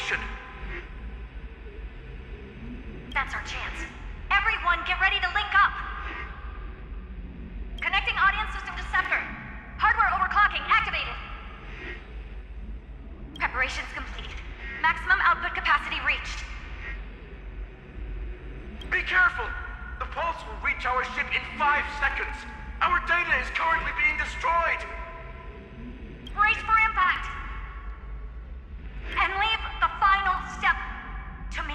situation. That's our chance. Everyone, get ready to link up. Connecting audience system to scepter. Hardware overclocking activated. Preparations complete. Maximum output capacity reached. Be careful! The pulse will reach our ship in 5 seconds. Our data is currently being destroyed. Brace for impact. And leave the final step to me.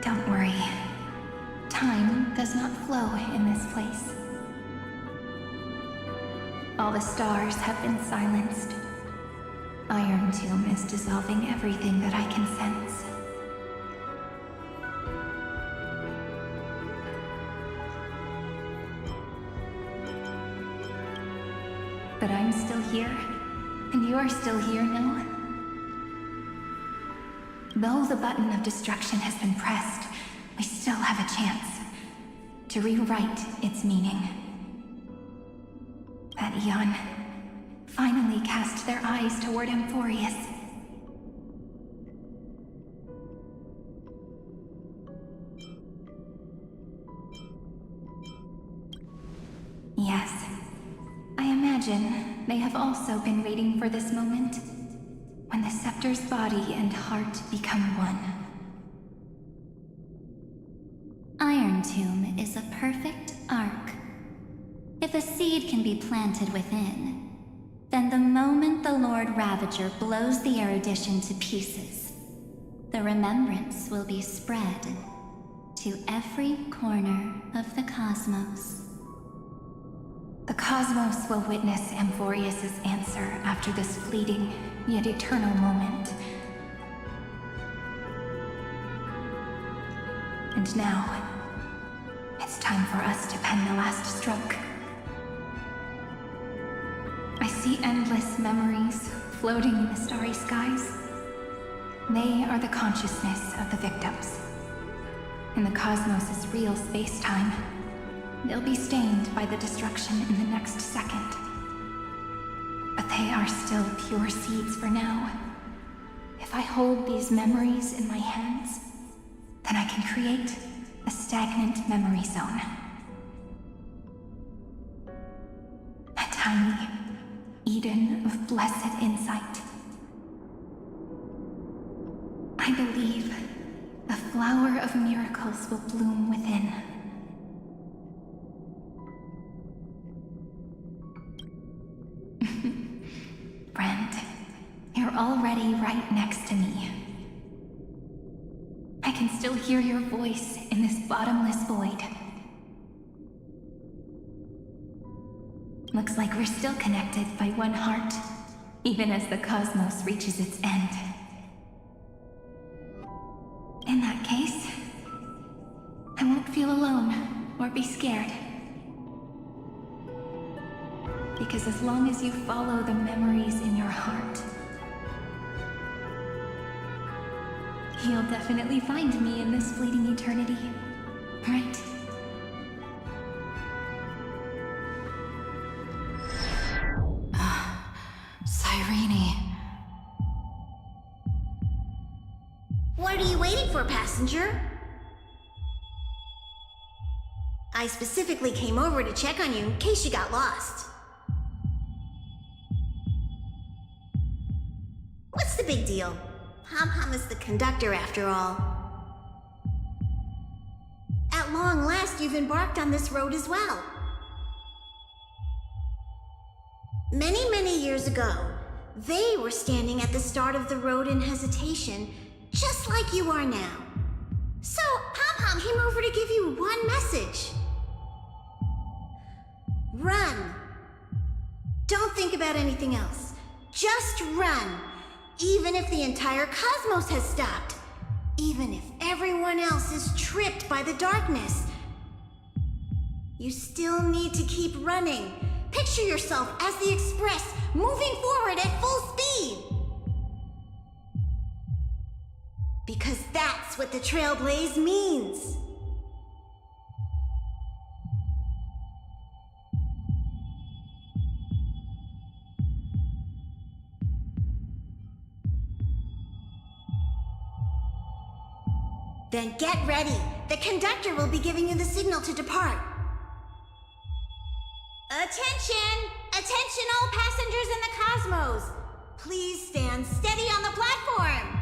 Don't worry. Time does not flow in this place. All the stars have been silenced. Iron Tomb is dissolving everything that I can sense. But I'm still here, and you're still here, no? Though the button of destruction has been pressed, we still have a chance to rewrite its meaning. That Eon finally cast their eyes toward Amphorius. Yes, I imagine they have also been waiting for this moment, when the scepter's body and heart become one. Iron Tomb is a perfect arc. If a seed can be planted within, then the moment the Lord Ravager blows the erudition to pieces, the remembrance will be spread to every corner of the cosmos. The cosmos will witness Amphorius' answer after this fleeting, yet eternal moment. And now, it's time for us to pen the last stroke. I see endless memories floating in the starry skies. They are the consciousness of the victims. In the cosmos' real space-time, they'll be stained by the destruction in the next second. But they are still pure seeds for now. If I hold these memories in my hands, then I can create a stagnant memory zone. A tiny Eden of blessed insight. I believe the flower of miracles will bloom within. Friend, you're already right next to me. I can still hear your voice in this bottomless void. Looks like we're still connected by one heart, even as the cosmos reaches its end. In that case, I won't feel alone or be scared. Because as long as you follow the memories in your heart, you'll definitely find me in this fleeting eternity, right? Cyrene. What are you waiting for, passenger? I specifically came over to check on you in case you got lost. What's the big deal? Pom-Pom is the conductor after all. At long last, you've embarked on this road as well. Many, many years ago, they were standing at the start of the road in hesitation, just like you are now. So, Pom-Pom came over to give you one message. Run. Don't think about anything else. Just run. Even if the entire cosmos has stopped. Even if everyone else is tripped by the darkness. You still need to keep running. Picture yourself as the Express, moving forward at full speed. Because that's what the Trailblaze means. Then get ready. The conductor will be giving you the signal to depart. Attention! Attention all passengers in the cosmos! Please stand steady on the platform.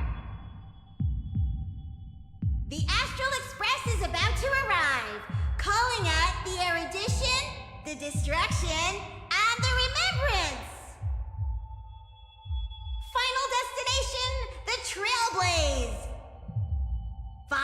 The Astral Express is about to arrive, calling at the erudition, the destruction, and the remembrance. Final destination, the Trailblaze. 5,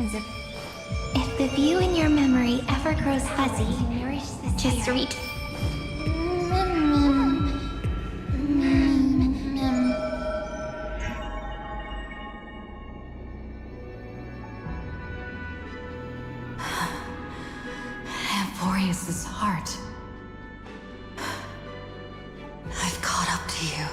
As if If the view in your memory ever grows fuzzy, nourish this just chair. read. Boreas's heart. I've caught up to you.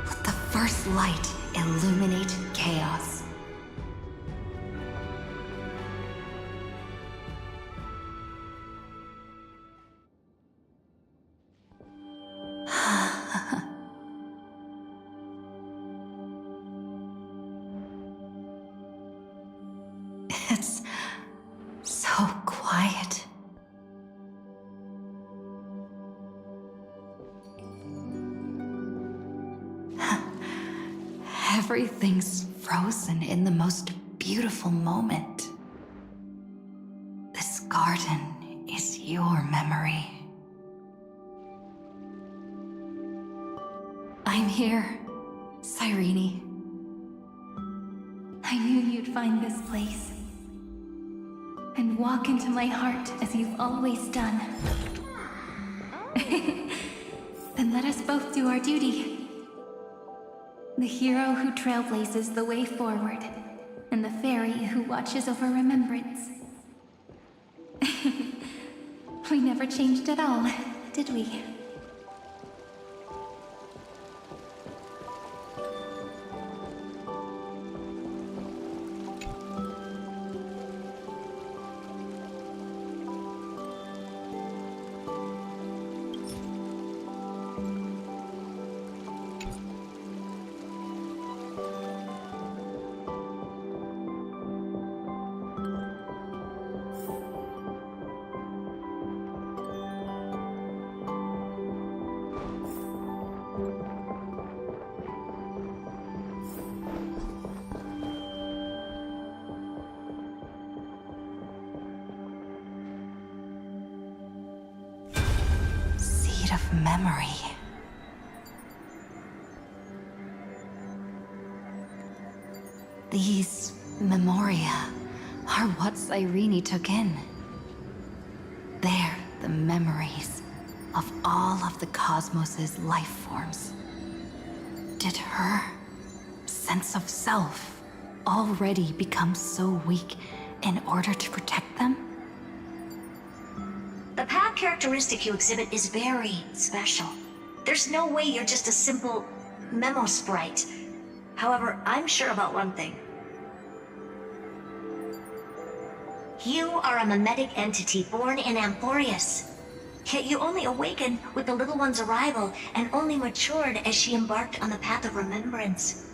Let the first light illuminate chaos. It's so quiet. Everything's frozen in the most beautiful moment. This garden is your memory. I'm here, Cyrene. I knew you'd find this place. And walk into my heart as you've always done. Then let us both do our duty. The hero who trailblazes the way forward, and the fairy who watches over remembrance. We never changed at all, did we? Seed of memory. These memoria are what Cyrene took in. They're the memories of all of the cosmos's life forms. Did her sense of self already become so weak in order to protect them? The path characteristic you exhibit is very special. There's no way you're just a simple memo sprite. However, I'm sure about one thing. You are a mimetic entity born in Amphorius. Yet you only awakened with the little one's arrival and only matured as she embarked on the path of remembrance.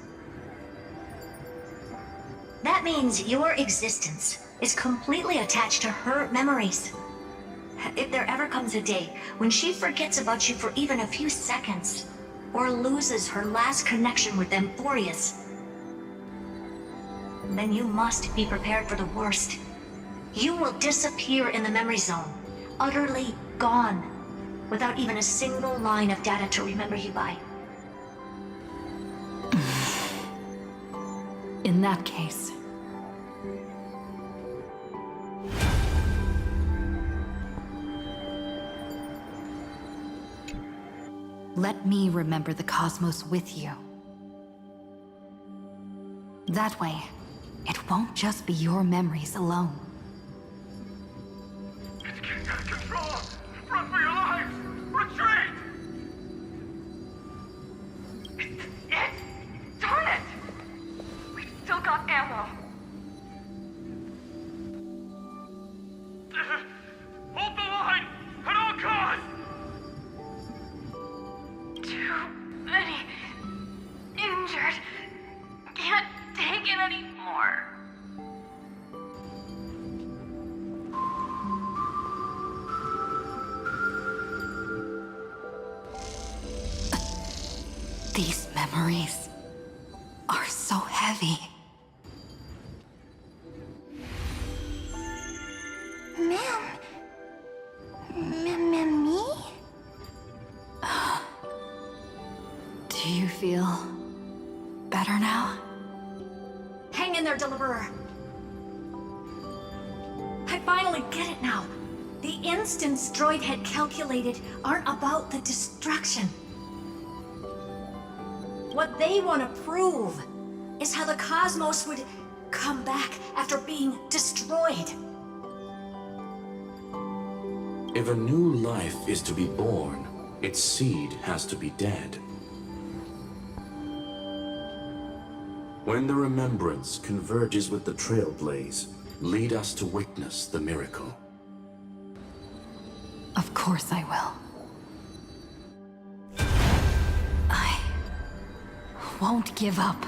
That means your existence is completely attached to her memories. If there ever comes a day when she forgets about you for even a few seconds, or loses her last connection with Amphorius, then you must be prepared for the worst. You will disappear in the memory zone, utterly gone, without even a single line of data to remember you by. In that case, let me remember the cosmos with you. That way, it won't just be your memories alone. It's getting out of control! Run for your lives! Retreat! Darn it! We've still got ammo. Hold the line! At all costs! Too many injured. Can't take it anymore. These memories are so heavy. Me? Do feel better now? Hang in there, Deliverer. I finally get it now. The instants Droid had calculated aren't about the destruction. What they want to prove is how the cosmos would come back after being destroyed. If a new life is to be born, its seed has to be dead. When the remembrance converges with the trailblaze, lead us to witness the miracle. Of course I will. I won't give up.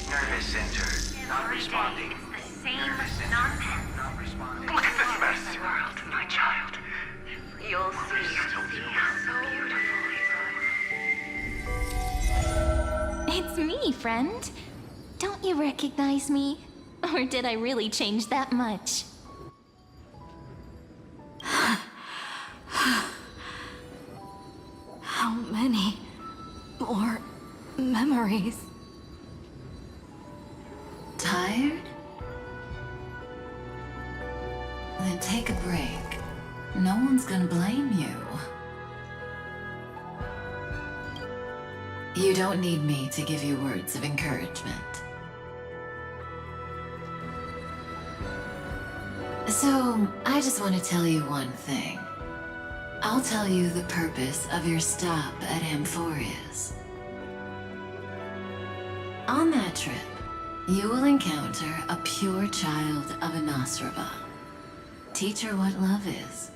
Nervous center. Not responding. Nervous center. Not responding. Look at this mess. World, my child. You'll see. So beautiful. It's me, friend. Don't you recognize me? Or did I really change that much? How many more memories? Tired? Then take a break. No one's gonna blame you. You don't need me to give you words of encouragement. So, I just want to tell you one thing. I'll tell you the purpose of your stop at Amphorius. On that trip, you will encounter a pure child of Anasraba. Teach her what love is.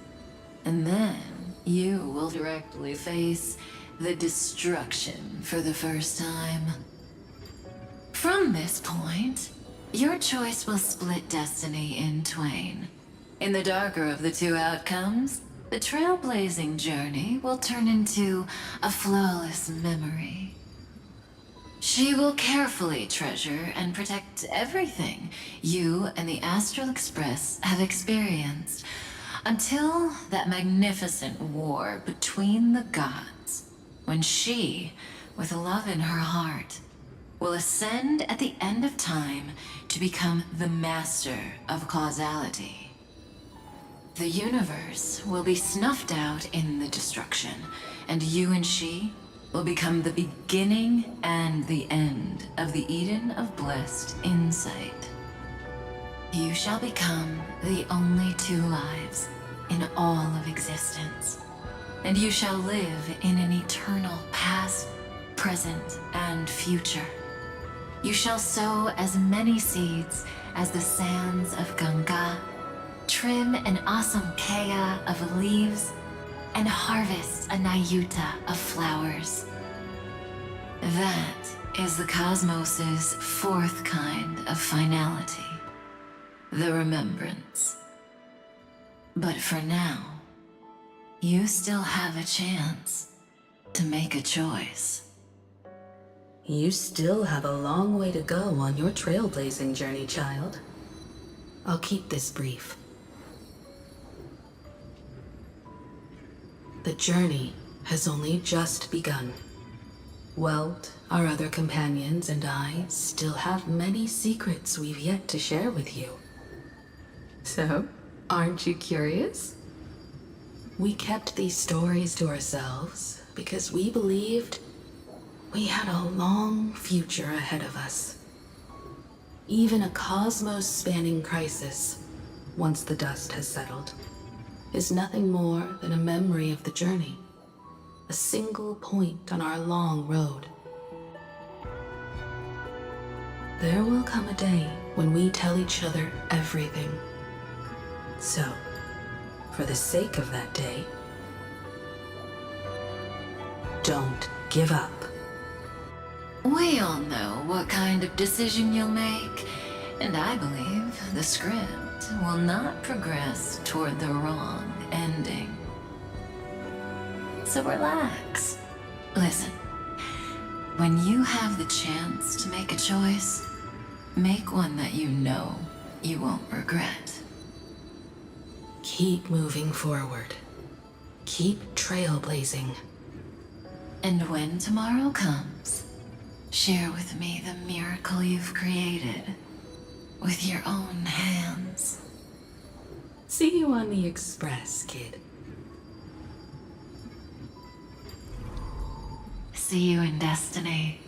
And then you will directly face the destruction for the first time. From this point, your choice will split destiny in twain. In the darker of the two outcomes, the trailblazing journey will turn into a flawless memory. She will carefully treasure and protect everything you and the Astral Express have experienced until that magnificent war between the gods, when she, with love in her heart, will ascend at the end of time to become the master of causality. The universe will be snuffed out in the destruction, and you and she will become the beginning and the end of the Eden of blessed insight. You shall become the only two lives in all of existence, and you shall live in an eternal past, present, and future. You shall sow as many seeds as the sands of Ganga, trim an awesome kea of leaves, and harvest a nayuta of flowers. That is the cosmos's fourth kind of finality, the remembrance. But for now, you still have a chance to make a choice. You still have a long way to go on your trailblazing journey, child. I'll keep this brief. The journey has only just begun. Welt, our other companions, and I still have many secrets we've yet to share with you. So, aren't you curious? We kept these stories to ourselves because we believed we had a long future ahead of us. Even a cosmos-spanning crisis, once the dust has settled, is nothing more than a memory of the journey, a single point on our long road. There will come a day when we tell each other everything. So, for the sake of that day, don't give up. We all know what kind of decision you'll make, and I believe the script will not progress toward the wrong ending. So relax. Listen, when you have the chance to make a choice, make one that you know you won't regret. Keep moving forward. Keep trailblazing. And when tomorrow comes, share with me the miracle you've created with your own hands. See you on the express, kid. See you in destiny.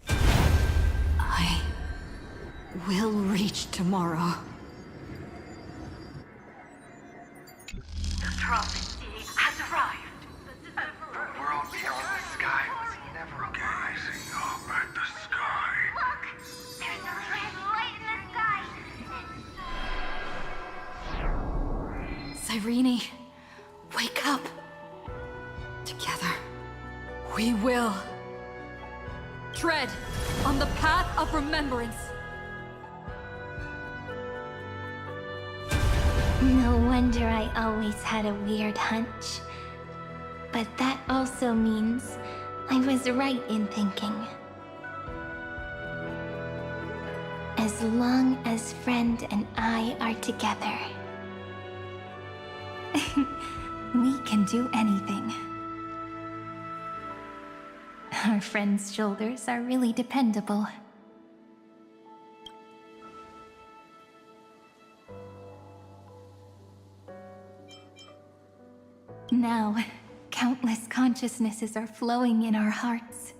I will reach tomorrow. The prophet has arrived. The world beyond the sky was never rising up at the sky. Look! There's a red light in the sky! Cyrene, wake up. Together, we will tread on the path of remembrance. No wonder I always had a weird hunch. But that also means I was right in thinking. As long as Friend and I are together, we can do anything. Our friend's shoulders are really dependable. Now, countless consciousnesses are flowing in our hearts.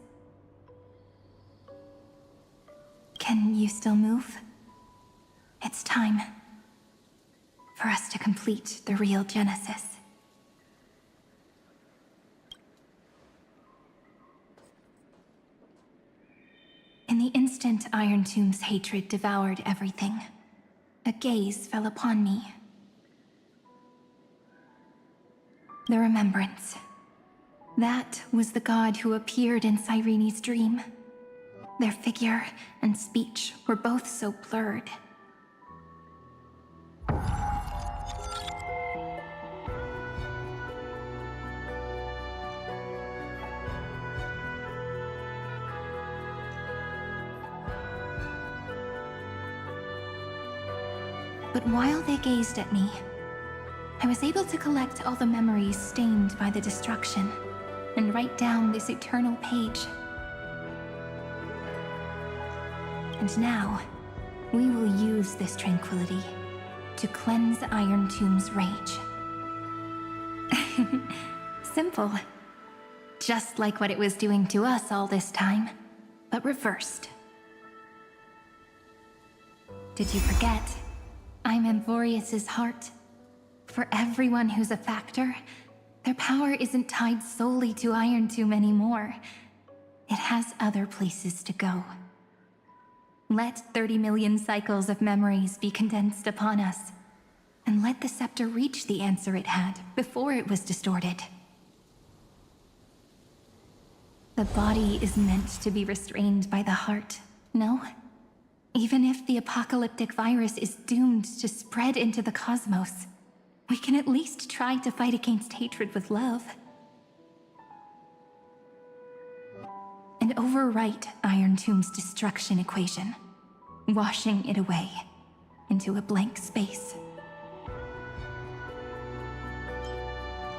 Can you still move? It's time for us to complete the real Genesis. In the instant Iron Tomb's hatred devoured everything, a gaze fell upon me. The remembrance. That was the god who appeared in Cyrene's dream. Their figure and speech were both so blurred. But while they gazed at me, I was able to collect all the memories stained by the destruction and write down this eternal page. And now, we will use this tranquility to cleanse Iron Tomb's rage. Simple. Just like what it was doing to us all this time, but reversed. Did you forget? I'm Amphorius's heart. For everyone who's a factor, their power isn't tied solely to Iron Tomb anymore. It has other places to go. Let 30 million cycles of memories be condensed upon us, and let the scepter reach the answer it had before it was distorted. The body is meant to be restrained by the heart, no? Even if the apocalyptic virus is doomed to spread into the cosmos, we can at least try to fight against hatred with love. And overwrite Iron Tomb's destruction equation, washing it away into a blank space.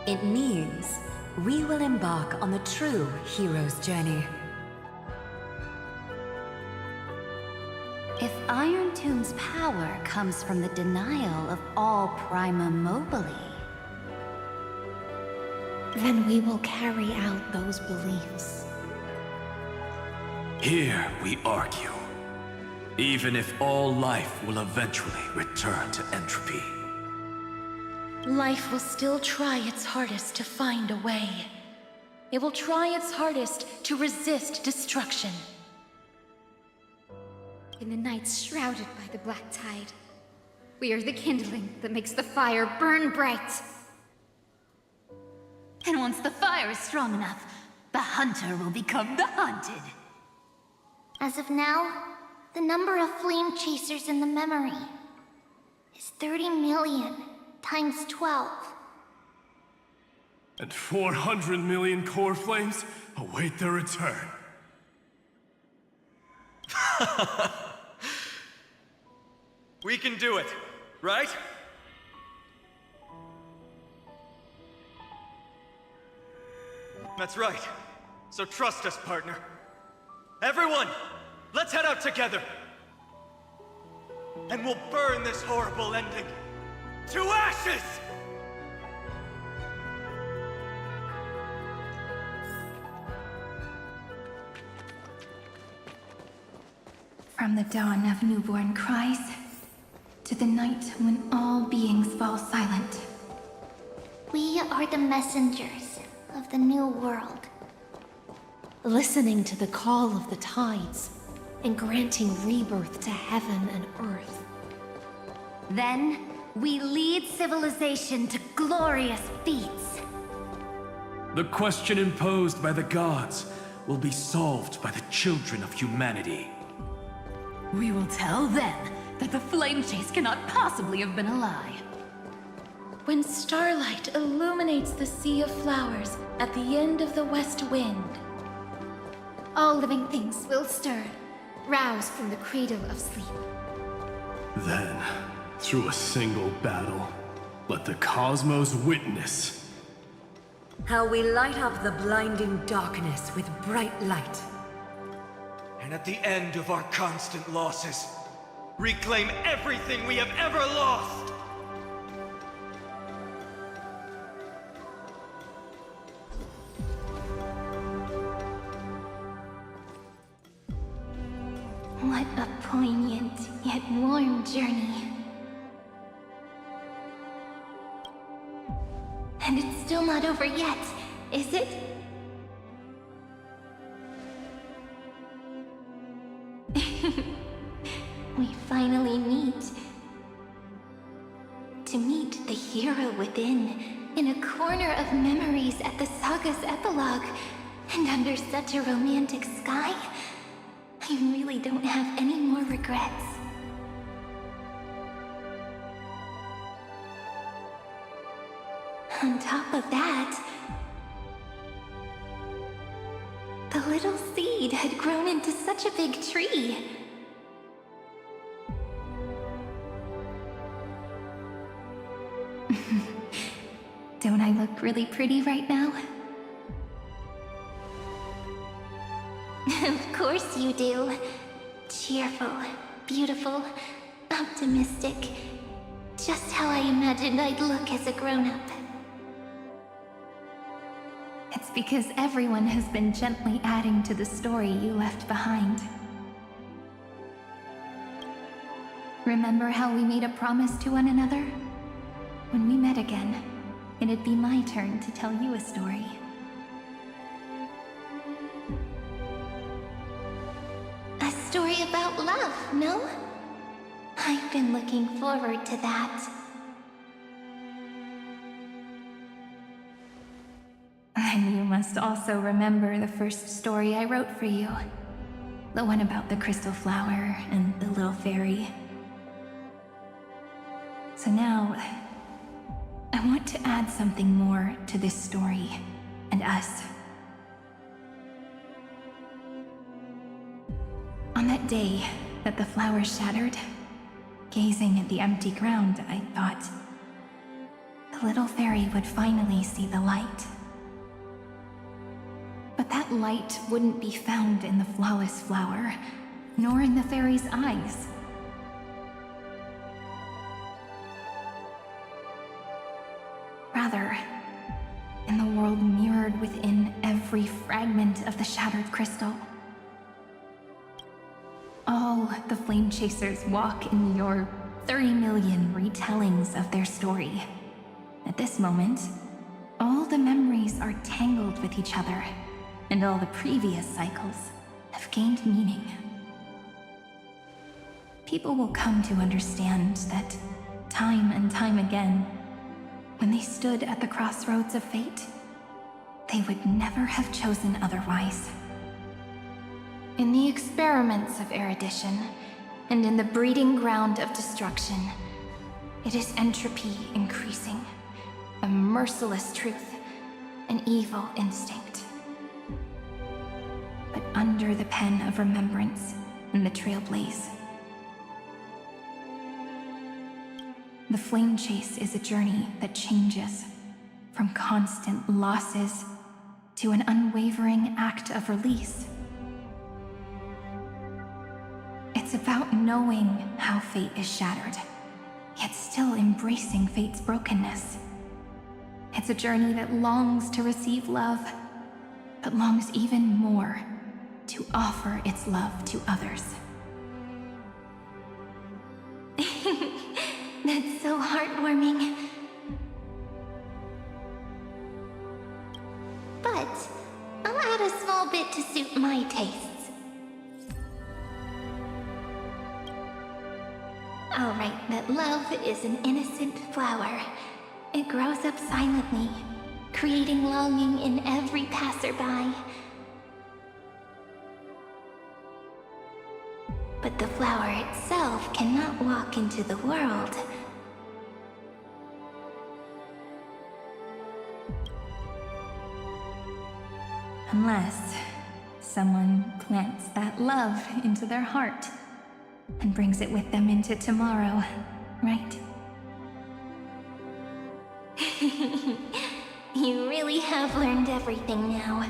It means we will embark on the true hero's journey. If Iron Tomb's power comes from the denial of all Prima Mobile, Then we will carry out those beliefs. Here we argue. Even if all life will eventually return to entropy. Life will still try its hardest to find a way. It will try its hardest to resist destruction. In the nights shrouded by the black tide, we are the kindling that makes the fire burn bright. and once the fire is strong enough, the hunter will become the hunted. As of now, the number of flame chasers in the memory is 30 million times 12. And 400 million core flames await their return. We can do it, right? That's right. So trust us, partner. Everyone, let's head out together. And we'll burn this horrible ending to ashes! From the dawn of newborn cries, to the night when all beings fall silent. We are the messengers of the new world. Listening to the call of the tides and granting rebirth to heaven and earth. Then, we lead civilization to glorious feats. The question imposed by the gods will be solved by the children of humanity. We will tell them that the flame chase cannot possibly have been a lie. When starlight illuminates the sea of flowers at the end of the west wind, All living things will stir, roused from the cradle of sleep. Then, through a single battle, let the cosmos witness How we light up the blinding darkness with bright light. And at the end of our constant losses, reclaim everything we have ever lost! What a poignant yet warm journey. And it's still not over yet, is it? We finally meet. To meet the hero within, in a corner of memories at the saga's epilogue, and under such a romantic sky, I really don't have any more regrets. On top of that, the little seed had grown into such a big tree. Don't I look really pretty right now? Of course you do. Cheerful, beautiful, optimistic. Just how I imagined I'd look as a grown-up. It's because everyone has been gently adding to the story you left behind. Remember how we made a promise to one another? When we met again, it'd be my turn to tell you a story. A story about love, no? I've been looking forward to that. And you must also remember the first story I wrote for you. The one about the crystal flower and the little fairy. So now, I want to add something more to this story and us. On that day that the flower shattered, gazing at the empty ground, I thought the little fairy would finally see the light. But that light wouldn't be found in the flawless flower, nor in the fairy's eyes. Rather, in the world mirrored within every fragment of the shattered crystal. All the Flame Chasers walk in your 30 million retellings of their story. At this moment, all the memories are tangled with each other, and all the previous cycles have gained meaning. People will come to understand that time and time again, when they stood at the crossroads of fate, they would never have chosen otherwise. In the experiments of erudition, and in the breeding ground of destruction, it is entropy increasing, a merciless truth, an evil instinct. But under the pen of remembrance and the trailblaze, the flame chase is a journey that changes from constant losses to an unwavering act of release. It's about knowing how fate is shattered, yet still embracing fate's brokenness. It's a journey that longs to receive love, but longs even more to offer its love to others. That's so heartwarming. But I'll add a small bit to suit my tastes. I'll write that love is an innocent flower. It grows up silently, creating longing in every passerby. But the flower itself cannot walk into the world. Unless someone plants that love into their heart and brings it with them into tomorrow, right? You really have learned everything now.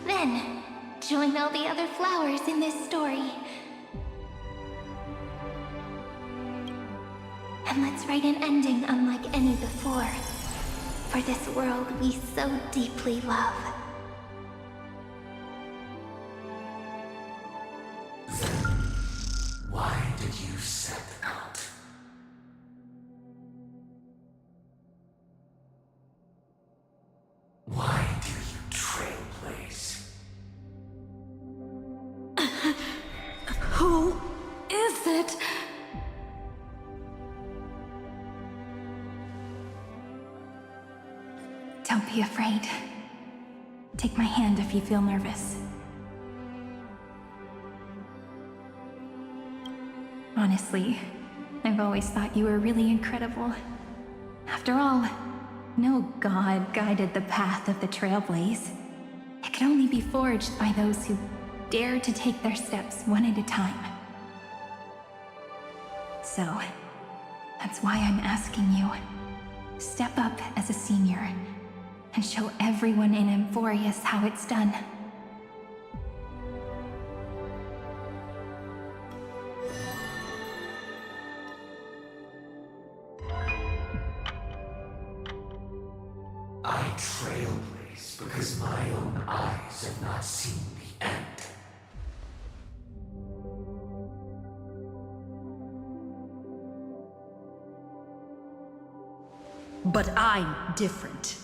Then, join all the other flowers in this story. And let's write an ending unlike any before. For this world we so deeply love. Why did you set out? Why do you trailblaze? Who is it? Don't be afraid. Take my hand if you feel nervous. Honestly, I've always thought you were really incredible. After all, no god guided the path of the Trailblaze. It could only be forged by those who dare to take their steps one at a time. So, that's why I'm asking you. Step up as a senior and show everyone in Emphorius how it's done. I trailblaze because my own eyes have not seen the end. But I'm different.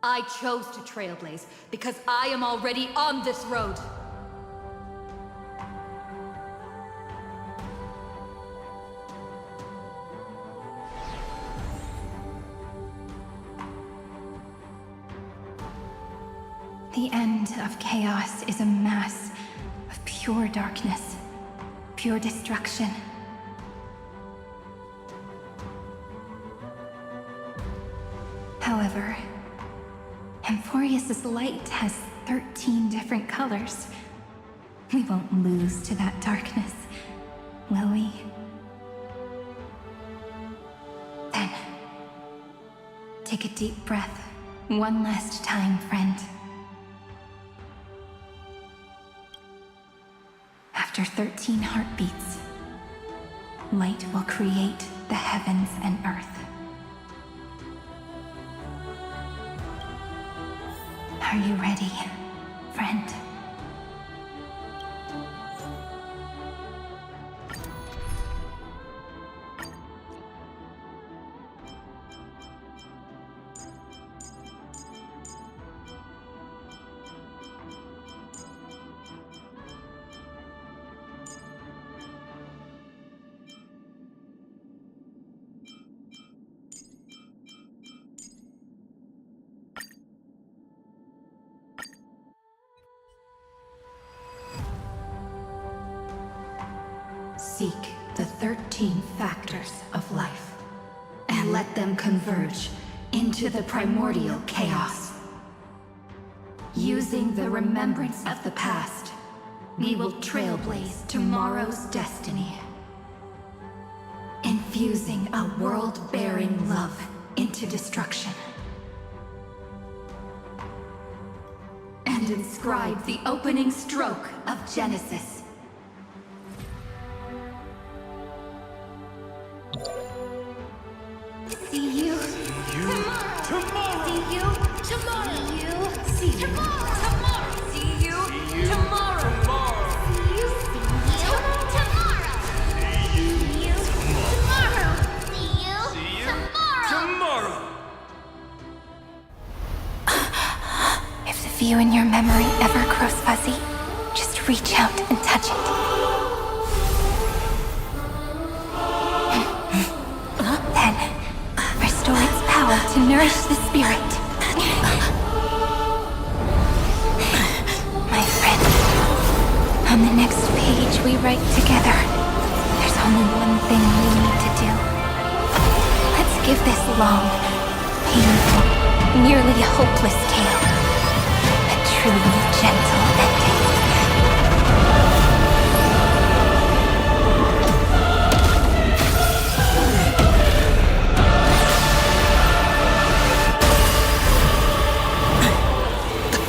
I chose to trailblaze because I am already on this road. The end of chaos is a mass of pure darkness, pure destruction. However, Emphorius' light has 13 different colors. We won't lose to that darkness, will we? Then, take a deep breath, one last time, friend. After 13 heartbeats, light will create the heavens and earth. Are you ready, friend? Seek the 13 factors of life, and let them converge into the primordial chaos. Using the remembrance of the past, we will trailblaze tomorrow's destiny. Infusing a world-bearing love into destruction, inscribe the opening stroke of Genesis. See you tomorrow. See you tomorrow. See you tomorrow. See you tomorrow. See you tomorrow. See you Tomorrow. See you tomorrow. tomorrow! If the view in your memory ever grows fuzzy, just reach out and touch it. Then, restore its power to nourish the spirit. My friend, on the next page we write together, there's only one thing we need to do. Let's give this long, painful, nearly hopeless tale a truly gentle ending.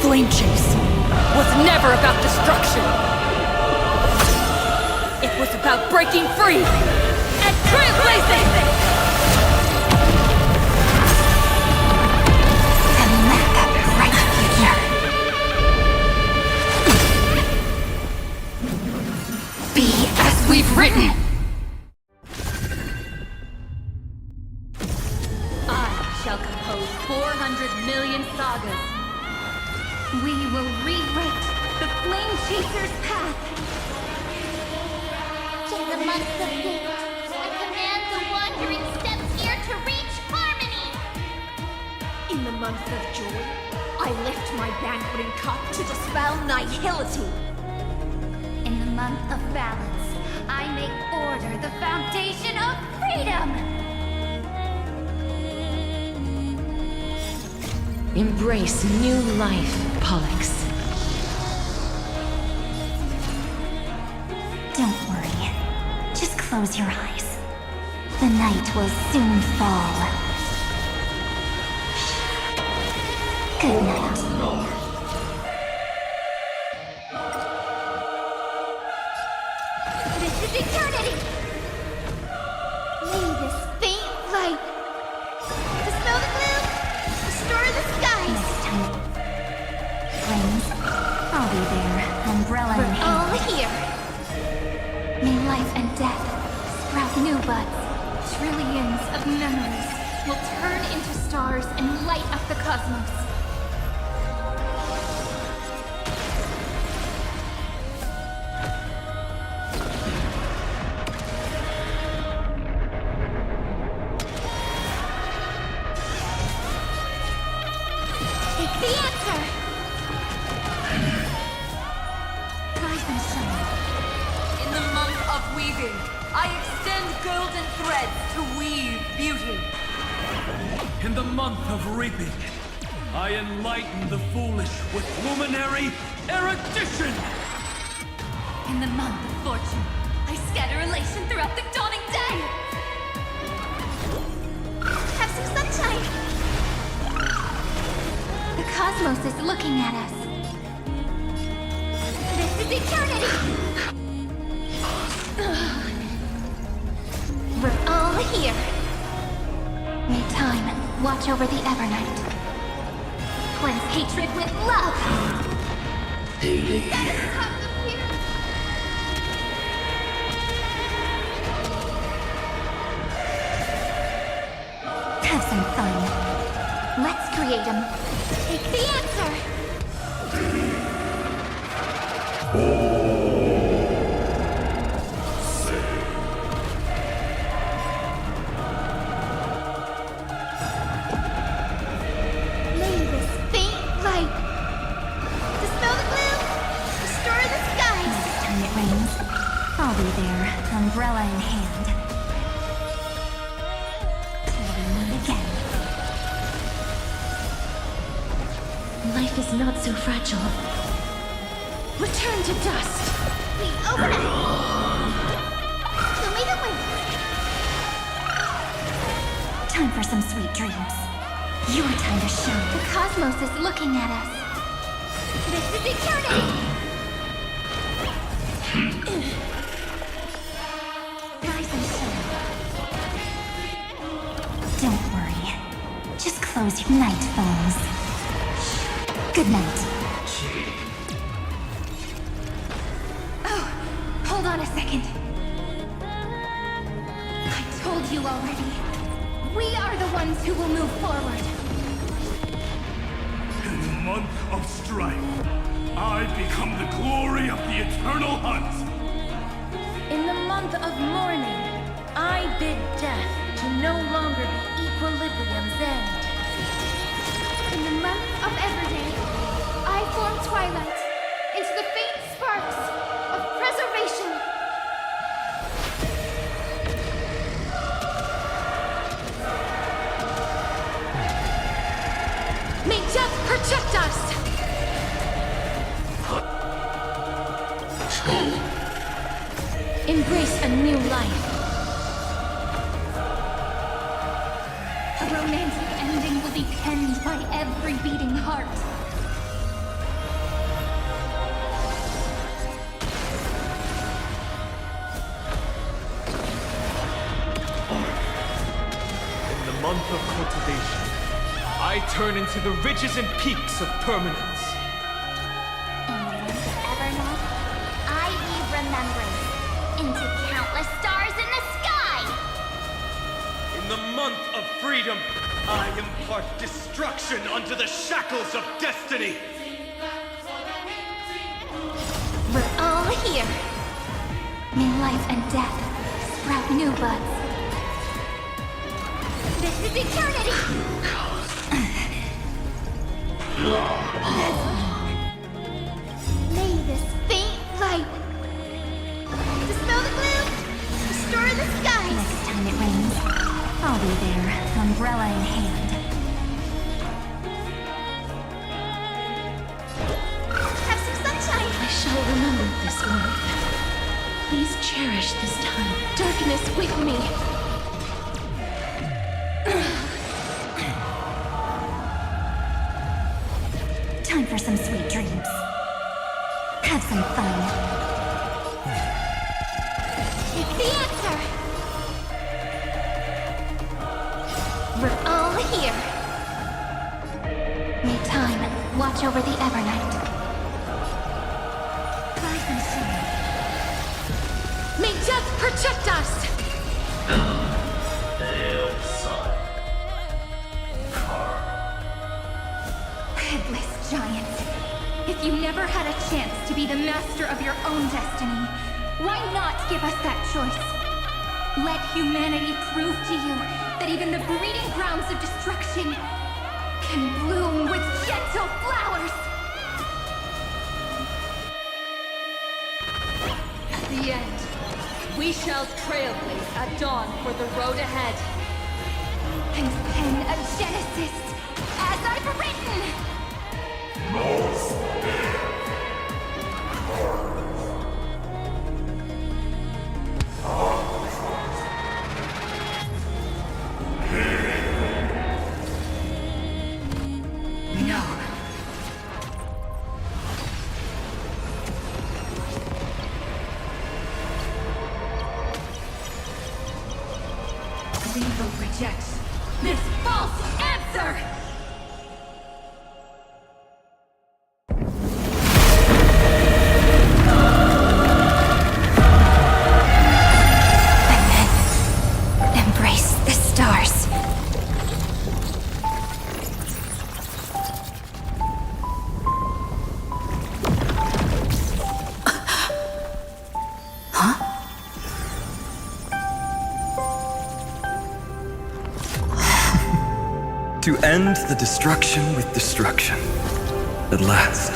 Flame chase was never about destruction. It was about breaking free and trailblazing! And let that bright future be as we've written. I shall compose 400 million sagas. We will rewrite the Flame Chaser's path. In the month of fate, I command the wandering steps here to reach harmony. In the month of joy, I lift my banqueting cup to dispel nihility. In the month of balance, I make order the foundation of freedom. Embrace new life, Pollux. Don't worry. Just close your eyes. The night will soon fall. Good night. This is eternity! May this faint light dispel the gloom, restore the skies. Next time. Flames, I'll be there, umbrella in We're hand. all here. May life and death sprout new buds. Trillions of memories will turn into stars and light up the cosmos. Take the answer. Rise and shine. In the month of weaving, I extend golden threads to weave beauty. In the month of reaping, I enlighten the foolish with luminary erudition! In the month of fortune, I scatter elation throughout the dawning day. Have some sunshine. The cosmos is looking at us. This is eternity. We're all here. May time watch over the Evernight. Cleanse hatred with love. Have some fun. Let's create them. Take the answer. May this faint light dispel the gloom, restore the skies. Next time it rains, I'll be there, umbrella in hand. Till we meet again. Life is not so fragile. Return to dust. We open it. Show me the way. Time for some sweet dreams. Your time to shine. The cosmos is looking at us. This is eternity! Rise and shine. Don't worry. Just close your night falls. Good night. Oh, hold on a second. I told you already. We are the ones who will move forward. In the month of strife, I become the glory of the eternal hunt. In the month of mourning, I bid death to no longer be equilibrium's end. In the month of Everday, I form twilight into the faint sparks of preservation. May death protect us! Embrace a new life. A romantic ending will be penned by every beating heart. In the month of cultivation, I turn into the ridges and peaks of permanence. In the month of Evernight, I weave remembrance into countless stars in the sky. In the month of freedom, I impart destruction unto the shackles of destiny. We're all here. May life and death sprout new buds. This is eternity! May this faint light dispel the gloom, restore the skies. Next time it rains, I'll be there, umbrella in hand. Have some sunshine. I shall remember this month. Please cherish this time. Darkness with me. Time for some sweet dreams. Have some fun. It's the answer. We're all here. May time watch over the Evernight. Rise and shine. May death protect us! Headless giant. If you never had a chance to be the master of your own destiny, why not give us that choice? Let humanity prove to you that even the breeding grounds of destruction can bloom with gentle flowers. At the end, we shall trailblaze at dawn for the road ahead. And pen a genesis as I've written! No. Revo rejects this false answer! And then embrace the stars. To end the destruction with destruction. At last,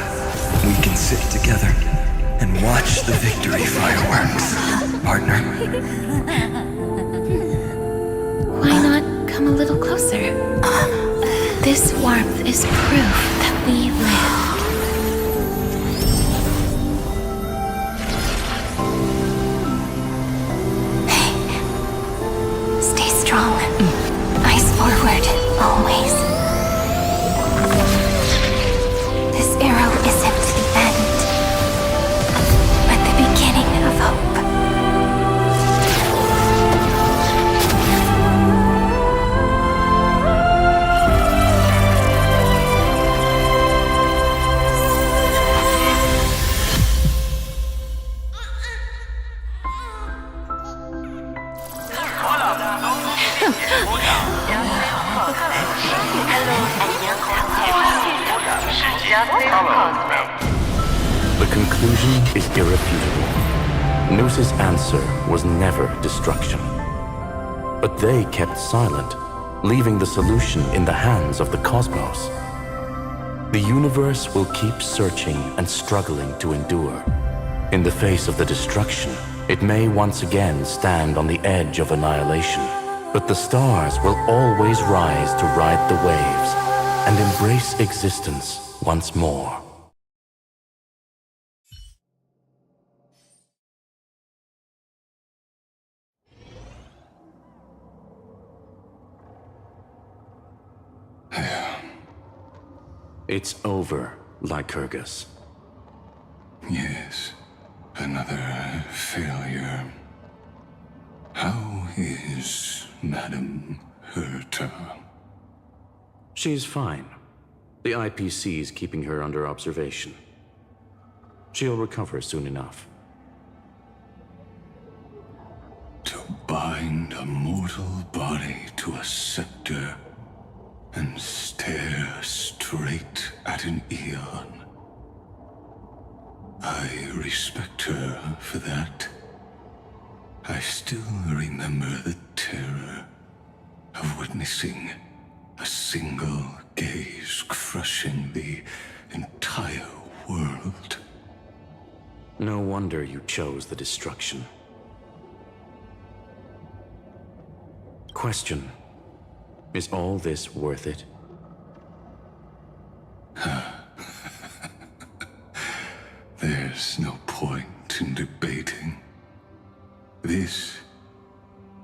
we can sit together and watch the victory fireworks, partner. Why not come a little closer? This warmth is proof that we live. Stay strong. Eyes forward, always. This arrow isn't The conclusion is irrefutable. Noos's answer was never destruction. But they kept silent, leaving the solution in the hands of the cosmos. The universe will keep searching and struggling to endure. In the face of the destruction, it may once again stand on the edge of annihilation. But the stars will always rise to ride the waves and embrace existence once more. It's over, Lycurgus. Yes, another failure. How is Madame Herta? She's fine. The IPC is keeping her under observation. She'll recover soon enough. To bind a mortal body to a scepter and stare straight at an eon. I respect her for that. I still remember the terror of witnessing a single gaze crushing the entire world. No wonder you chose the destruction. Question. Is all this worth it? There's no point in debating. This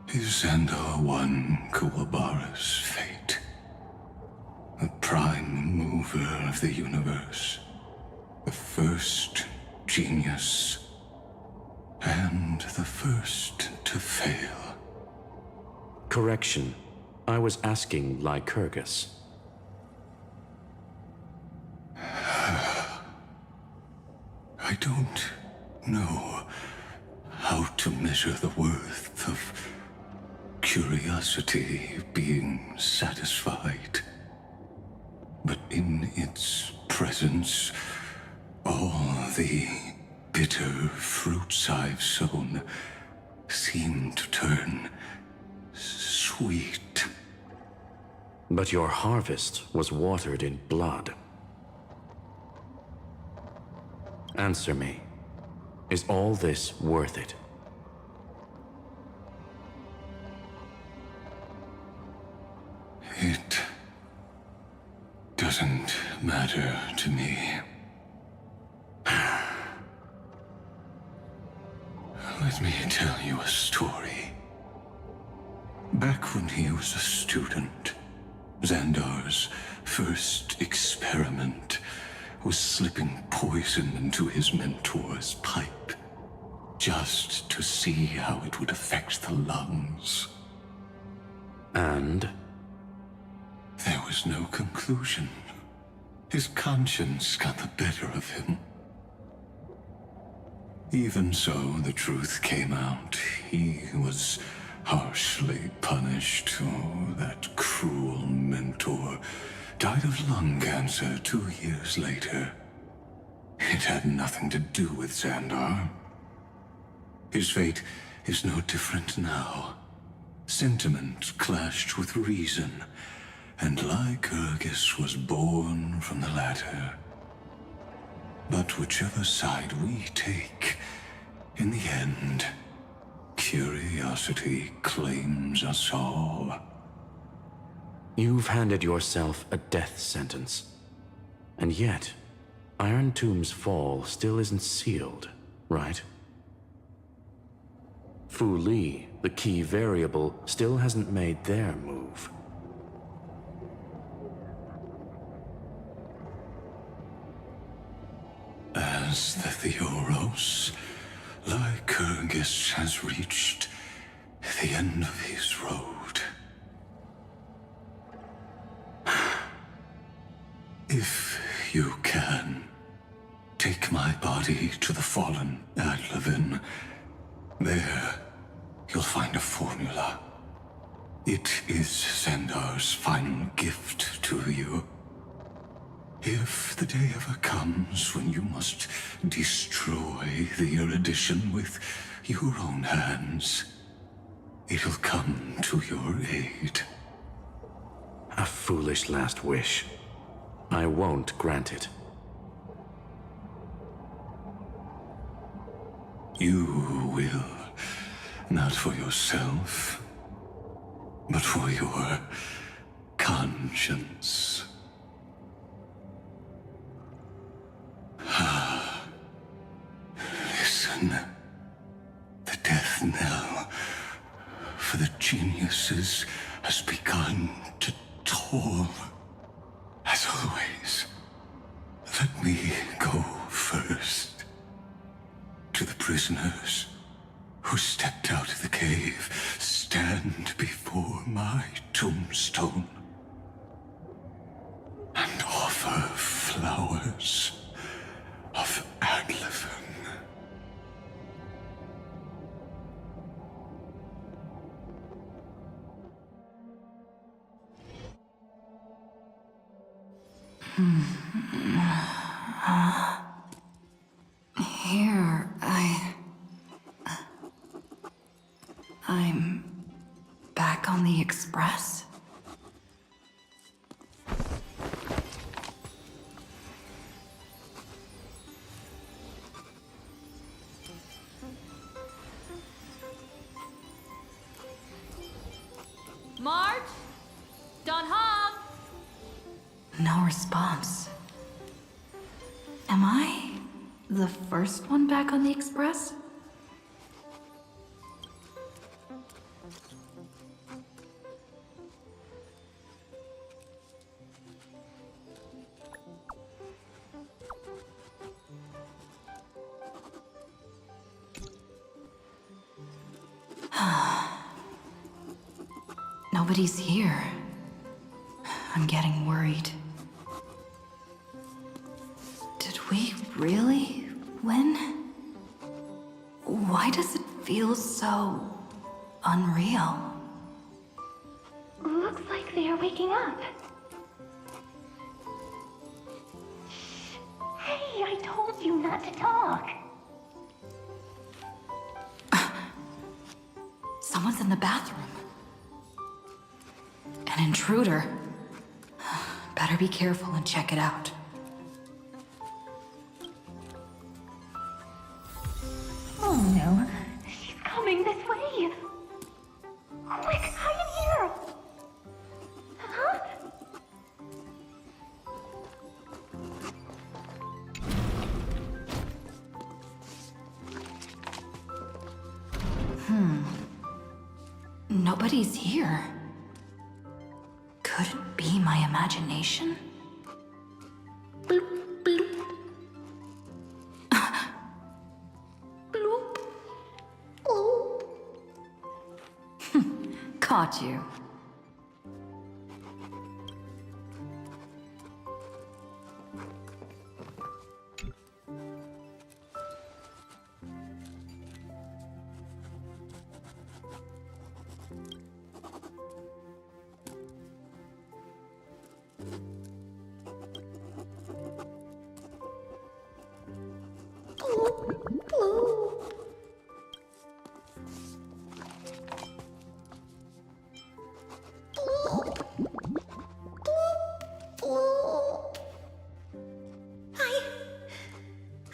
is Xandar I Kuwabara's fate. The prime mover of the universe. The first genius. And the first to fail. Correction. I was asking Lycurgus. I don't know how to measure the worth of curiosity being satisfied. But in its presence, all the bitter fruits I've sown seem to turn sweet. But your harvest was watered in blood. Answer me. Is all this worth it? It doesn't matter to me. Let me tell you a story. Back when he was a student, Xandar's first experiment was slipping poison into his mentor's pipe, just to see how it would affect the lungs. And? There was no conclusion. His conscience got the better of him. Even so, the truth came out. He was harshly punished. Oh, that cruel mentor died of lung cancer 2 years later. It had nothing to do with Xandar. His fate is no different now. Sentiment clashed with reason, and Lycurgus was born from the latter. But whichever side we take, in the end, curiosity claims us all. You've handed yourself a death sentence. And yet, Iron Tomb's fall still isn't sealed, right? Fu Li, the key variable, still hasn't made their move. As the Theoros, Lycurgus has reached the end of his road. If you can, take my body to the fallen Adlevin. There, you'll find a formula. It is Xandar's final gift to you. If the day ever comes when you must destroy the erudition with your own hands, it'll come to your aid. A foolish last wish. I won't grant it. You will, not for yourself, but for your conscience. Listen. The death knell for the geniuses has begun to toll. As always, let me go first. To the prisoners who stepped out of the cave, stand before my tombstone and offer flowers of Adlevin. Here, I'm back on the Express. March? Don Hong? No response. Am I the first one back on the Express? Nobody's here. I'm getting worried. Did we really win? Why does it feel so unreal? Looks like they are waking up. Hey, I told you not to talk. Someone's in the bathroom. An intruder. Better be careful and check it out. Oh no, she's coming this way. Quick, hide in here. Huh? Nobody's here. Could it be my imagination? Bloop, bloop. Bloop. Bloop. Caught you.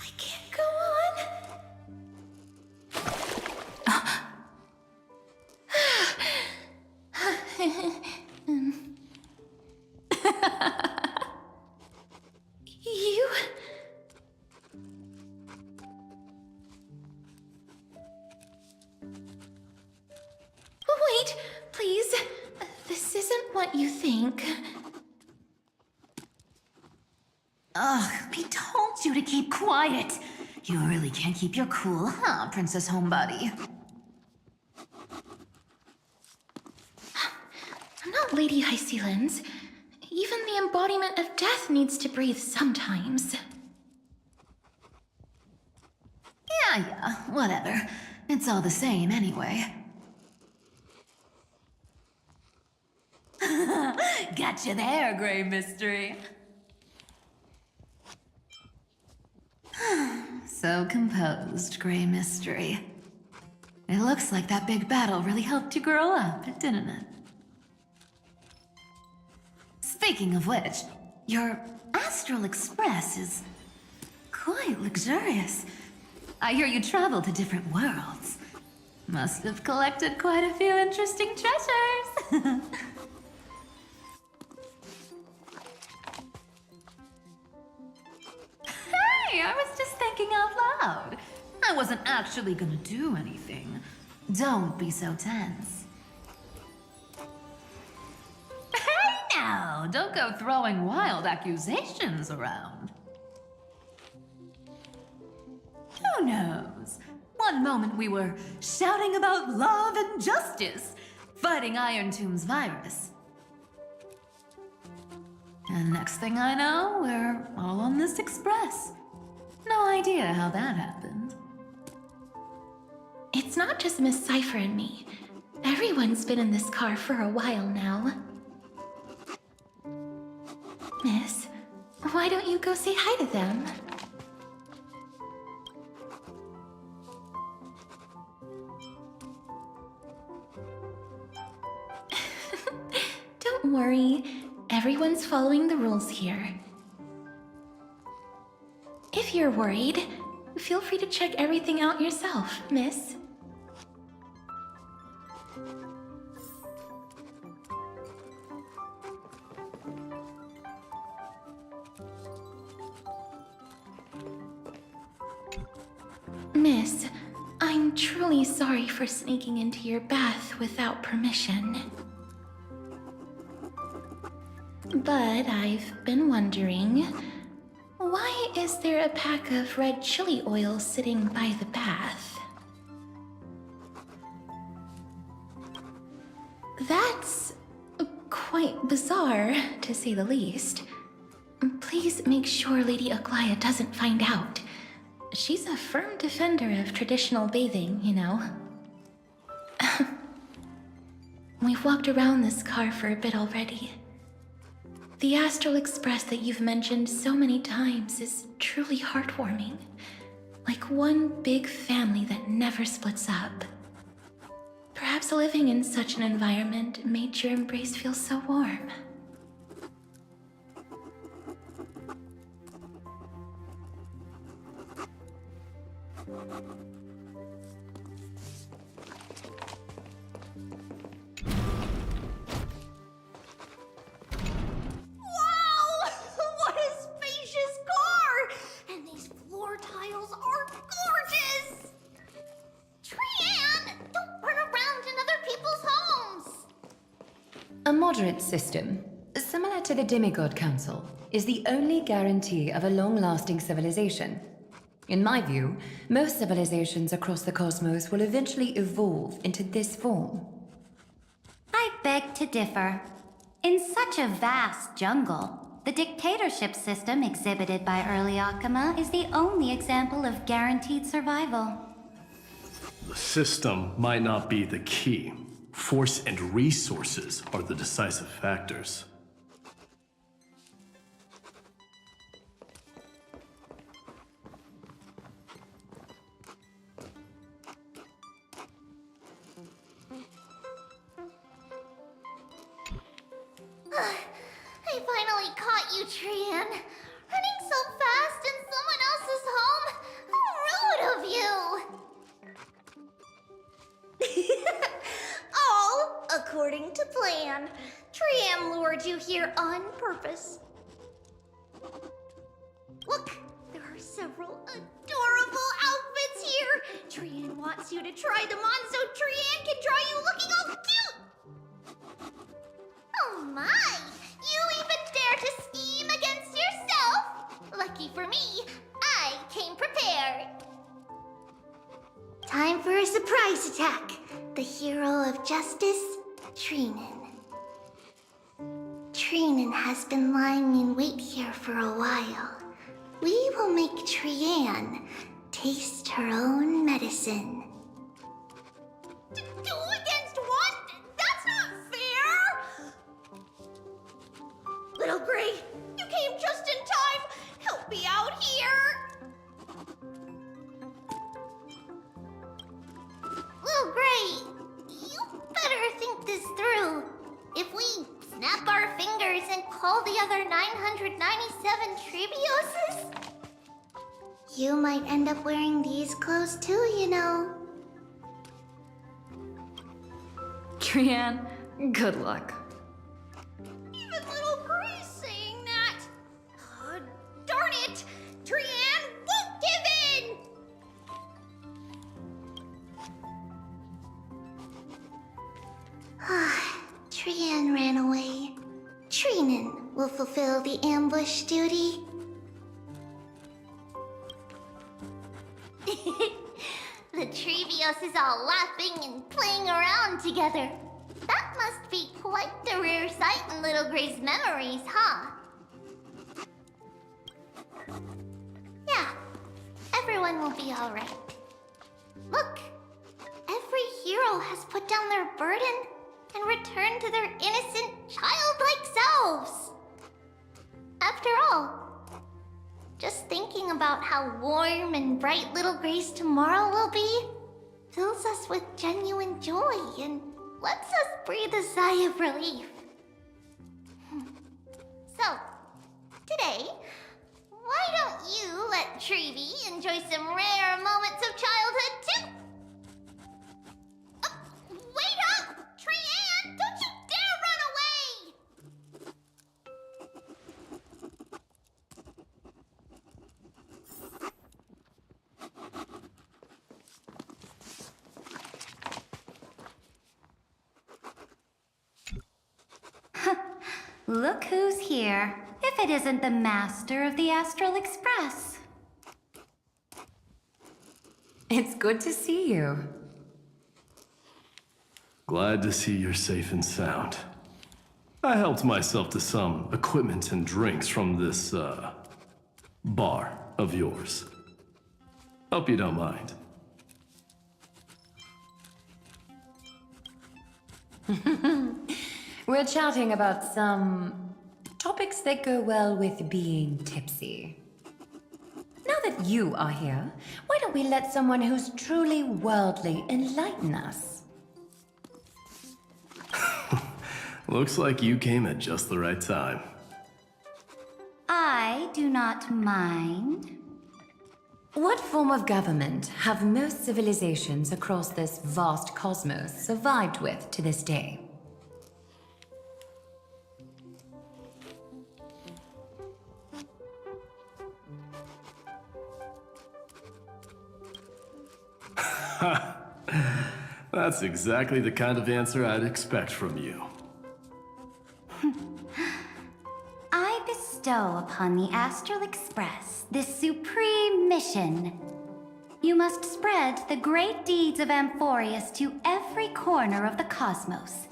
I can't go on. You... Wait, please. This isn't what you think. Ugh, we told you to keep quiet. You really can't keep your cool, huh, Princess Homebody? I'm not Lady High Sealands. Even the embodiment of death needs to breathe sometimes. Yeah, whatever. It's all the same anyway. Got you there, Grey Mystery. So composed, Grey Mystery. It looks like that big battle really helped you grow up, didn't it? Speaking of which, your Astral Express is quite luxurious. I hear you travel to different worlds. Must have collected quite a few interesting treasures. Hey, I was just thinking out loud. I wasn't actually gonna do anything. Don't be so tense. Hey now, don't go throwing wild accusations around. Who knows? One moment we were shouting about love and justice, fighting Iron Tomb's virus. And next thing I know, we're all on this express. No idea how that happened. It's not just Miss Cypher and me. Everyone's been in this car for a while now. Miss, why don't you go say hi to them? Don't worry. Everyone's following the rules here. If you're worried, feel free to check everything out yourself, miss. Miss, I'm truly sorry for sneaking into your bath without permission. But I've been wondering, why is there a pack of red chili oil sitting by the bath? That's quite bizarre, to say the least. Please make sure Lady Aglaya doesn't find out. She's a firm defender of traditional bathing, you know. We've walked around this car for a bit already. The Astral Express that you've mentioned so many times is truly heartwarming. Like one big family that never splits up. Perhaps living in such an environment made your embrace feel so warm. A moderate system, similar to the Demigod Council, is the only guarantee of a long-lasting civilization. In my view, most civilizations across the cosmos will eventually evolve into this form. I beg to differ. In such a vast jungle, the dictatorship system exhibited by early Akama is the only example of guaranteed survival. The system might not be the key. Force and resources are the decisive factors. I finally caught you, Trian. Running so fast in someone else's home? How rude of you! All according to plan. Trian lured you here on purpose. Look, there are several adorable outfits here. Trian wants you to try them on so Trian can draw you looking all cute. Oh my! You even dare to scheme against yourself? Lucky for me, I came prepared. Time for a surprise attack. The hero of justice, Treenan. Treenan has been lying in wait here for a while. We will make Trian taste her own medicine. Two against one? That's not fair! we snap our fingers and call the other 997 Trivioses? You might end up wearing these clothes too, you know. Trian, good luck. Even little Grace saying that. Darn it! Trian won't give in! Trian ran away. Trinan will fulfill the ambush duty. The Trevios is all laughing and playing around together. That must be quite the rare sight in Little Gray's memories, huh? Yeah, everyone will be alright. Look, every hero has put down their burden and returned to their innocent, childlike selves. After all, just thinking about how warm and bright Little Grace tomorrow will be fills us with genuine joy and lets us breathe a sigh of relief. So, today, why don't you let Trevi enjoy some rare moments of childhood too? Wait up! Trian, don't you dare run away! Look who's here, if it isn't the master of the Astral Express. It's good to see you. Glad to see you're safe and sound. I helped myself to some equipment and drinks from this, bar of yours. Hope you don't mind. We're chatting about some topics that go well with being tipsy. Now that you are here, why don't we let someone who's truly worldly enlighten us? Looks like you came at just the right time. I do not mind. What form of government have most civilizations across this vast cosmos survived with to this day? That's exactly the kind of answer I'd expect from you. I bestow upon the Astral Express this supreme mission. You must spread the great deeds of Amphorius to every corner of the cosmos.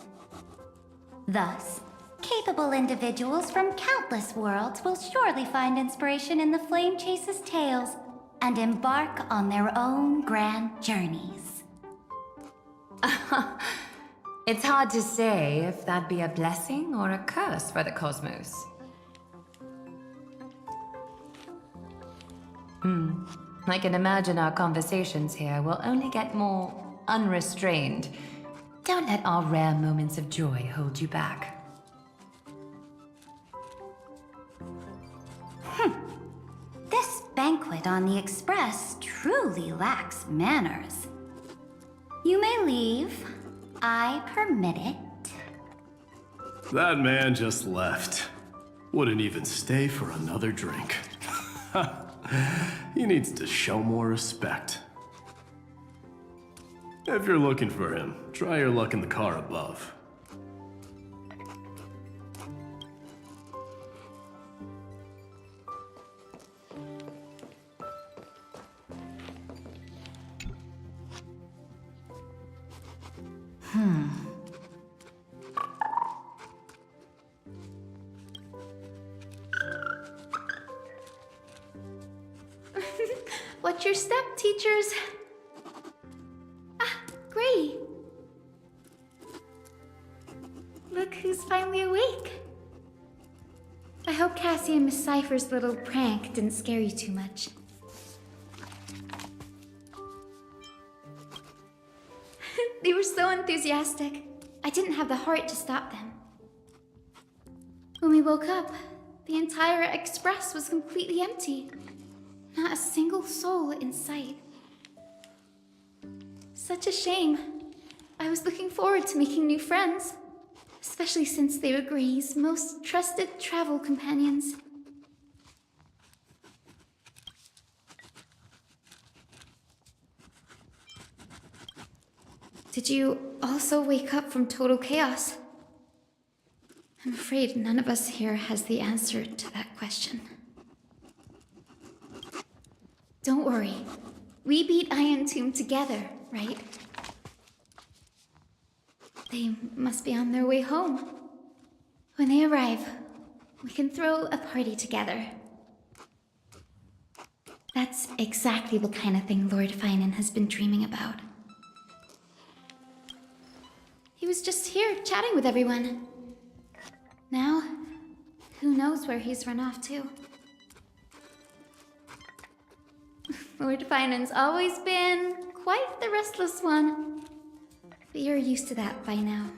Thus, capable individuals from countless worlds will surely find inspiration in the Flame Chase's tales and embark on their own grand journeys. It's hard to say if that'd be a blessing or a curse for the cosmos. I can imagine our conversations here will only get more unrestrained. Don't let our rare moments of joy hold you back. This banquet on the Express truly lacks manners. You may leave. I permit it. That man just left. Wouldn't even stay for another drink. He needs to show more respect. If you're looking for him, try your luck in the car above. What's your step, teachers? Ah, Gray. Look who's finally awake. I hope Cassie and Miss Cypher's little prank didn't scare you too much. They were so enthusiastic. I didn't have the heart to stop them. When we woke up, the entire express was completely empty. Not a single soul in sight. Such a shame. I was looking forward to making new friends, especially since they were Gray's most trusted travel companions. Did you also wake up from total chaos? I'm afraid none of us here has the answer to that question. Don't worry. We beat Iron Tomb together, right? They must be on their way home. When they arrive, we can throw a party together. That's exactly the kind of thing Lord Finan has been dreaming about. He was just here chatting with everyone. Now, who knows where he's run off to? Lord Finan's always been quite the restless one. But you're used to that by now,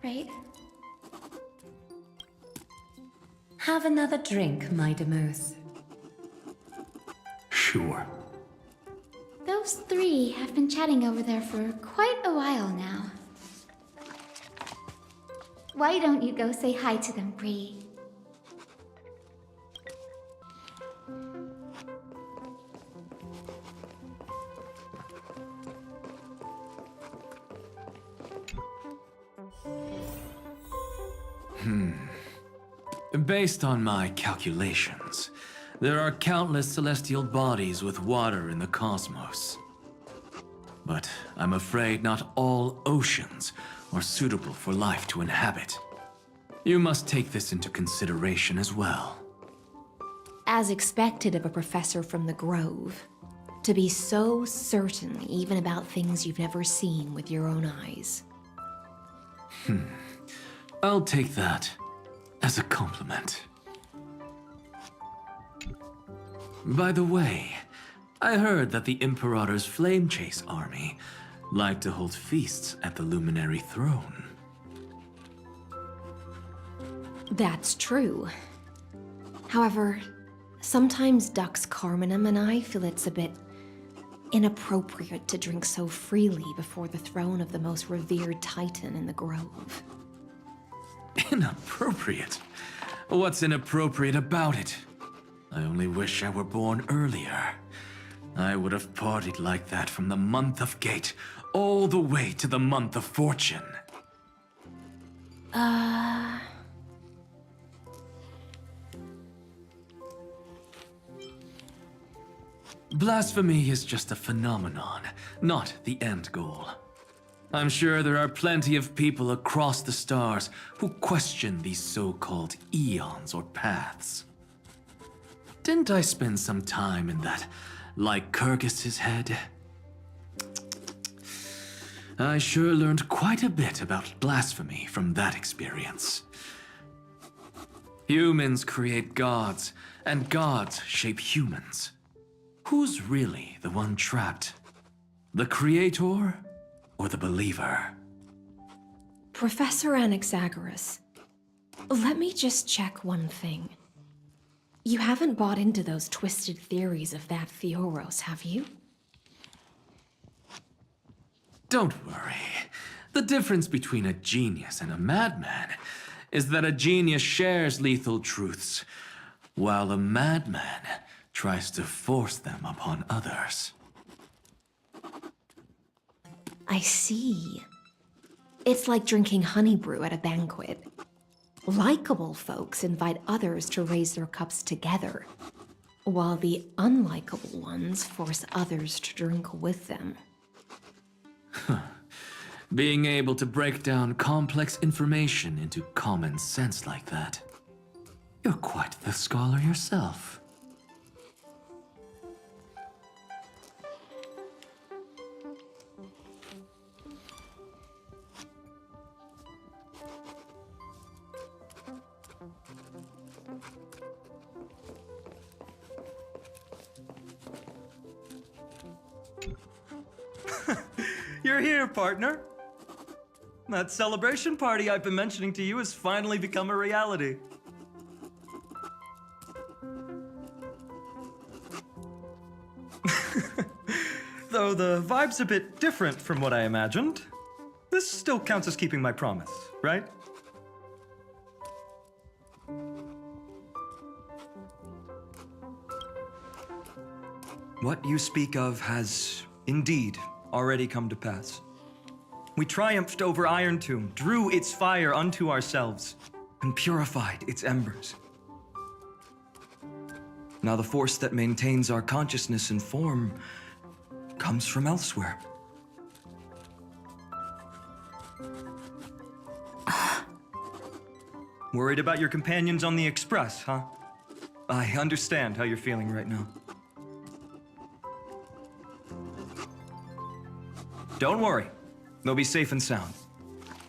right? Have another drink, my Demos. Sure. Those three have been chatting over there for quite a while now. Why don't you go say hi to them, Bree? Based on my calculations, there are countless celestial bodies with water in the cosmos. But I'm afraid not all oceans are suitable for life to inhabit. You must take this into consideration as well. As expected of a professor from the Grove, to be so certain even about things you've never seen with your own eyes. I'll take that as a compliment. By the way, I heard that the Imperator's Flame Chase army like to hold feasts at the Luminary Throne. That's true. However, sometimes Dux Carminum and I feel it's a bit inappropriate to drink so freely before the throne of the most revered Titan in the Grove. Inappropriate? What's inappropriate about it? I only wish I were born earlier. I would have partied like that from the month of Gate all the way to the month of Fortune. Blasphemy is just a phenomenon, not the end goal. I'm sure there are plenty of people across the stars who question these so-called eons or paths. Didn't I spend some time in that Lycurgus's head? I sure learned quite a bit about blasphemy from that experience. Humans create gods, and gods shape humans. Who's really the one trapped? The creator or the believer? Professor Anaxagoras, let me just check one thing. You haven't bought into those twisted theories of that Theoros, have you? Don't worry. The difference between a genius and a madman is that a genius shares lethal truths, while a madman tries to force them upon others. I see. It's like drinking honey brew at a banquet. Likeable folks invite others to raise their cups together, while the unlikable ones force others to drink with them. Being able to break down complex information into common sense like that. You're quite the scholar yourself. You're here, partner. That celebration party I've been mentioning to you has finally become a reality. Though the vibe's a bit different from what I imagined, this still counts as keeping my promise, right? What you speak of has indeed already come to pass. We triumphed over Iron Tomb, drew its fire unto ourselves, and purified its embers. Now the force that maintains our consciousness and form comes from elsewhere. Worried about your companions on the Express, huh? I understand how you're feeling right now. Don't worry. They'll be safe and sound.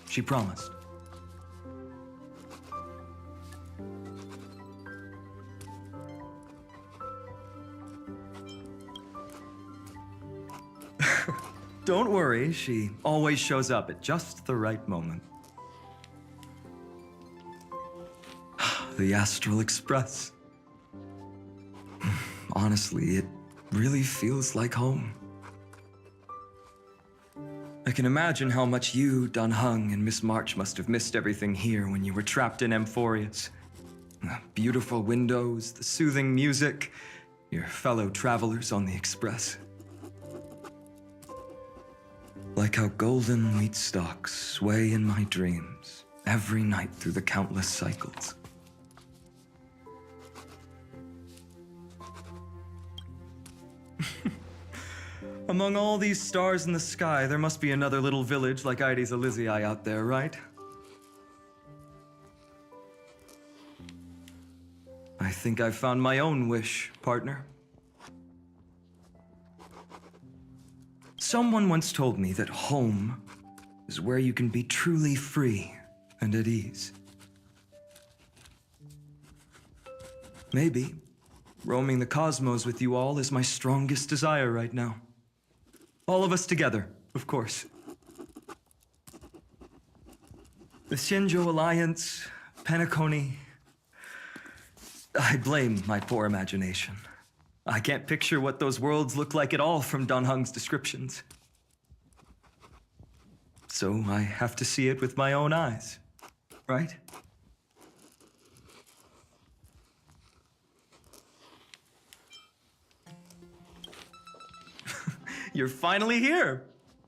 She promised. Don't worry, she always shows up at just the right moment. The Astral Express. Honestly, it really feels like home. I can imagine how much you, Don Hung, and Miss March must have missed everything here when you were trapped in Amphorius. The beautiful windows, the soothing music, your fellow travelers on the Express. Like how golden wheat stalks sway in my dreams every night through the countless cycles. Among all these stars in the sky, there must be another little village like Ides Elysiae out there, right? I think I've found my own wish, partner. Someone once told me that home is where you can be truly free and at ease. Maybe roaming the cosmos with you all is my strongest desire right now. All of us together, of course. The Shinjo Alliance, Penacony. I blame my poor imagination. I can't picture what those worlds look like at all from Don Hung's descriptions. So I have to see it with my own eyes, right? You're finally here.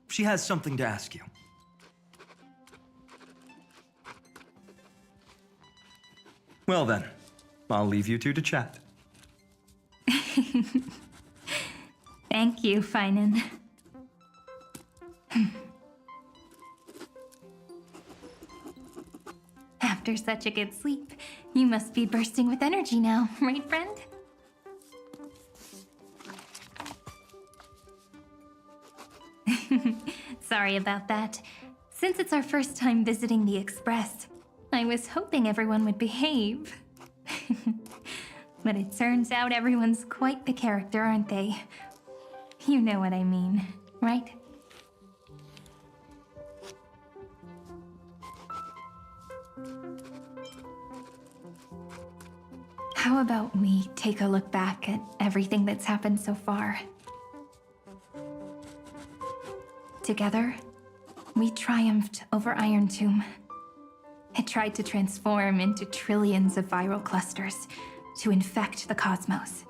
She has something to ask you. Well then, I'll leave you two to chat. Thank you, Finan. After such a good sleep, you must be bursting with energy now, right, friend? Sorry about that. Since it's our first time visiting the Express, I was hoping everyone would behave. But it turns out everyone's quite the character, aren't they? You know what I mean, right? How about we take a look back at everything that's happened so far? Together, we triumphed over Iron Tomb. It tried to transform into trillions of viral clusters to infect the cosmos.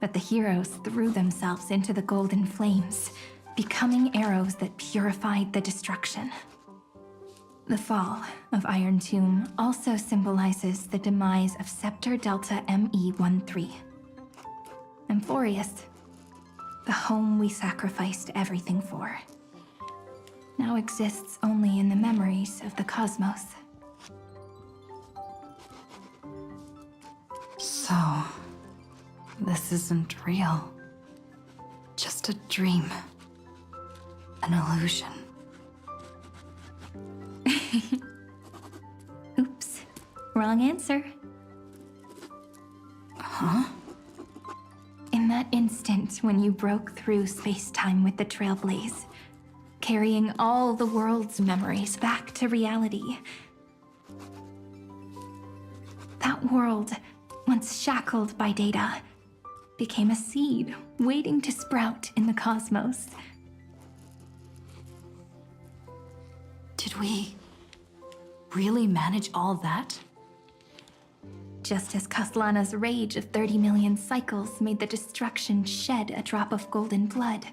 But the heroes threw themselves into the golden flames, becoming arrows that purified the destruction. The fall of Iron Tomb also symbolizes the demise of Scepter Delta ME-13. Amphorius, the home we sacrificed everything for, now exists only in the memories of the cosmos. So, this isn't real. Just a dream. An illusion. Oops, wrong answer. Huh? In that instant when you broke through space-time with the Trailblaze, carrying all the world's memories back to reality, that world, once shackled by data, became a seed waiting to sprout in the cosmos. Did we really manage all that? Just as Kaslana's rage of 30 million cycles made the destruction shed a drop of golden blood.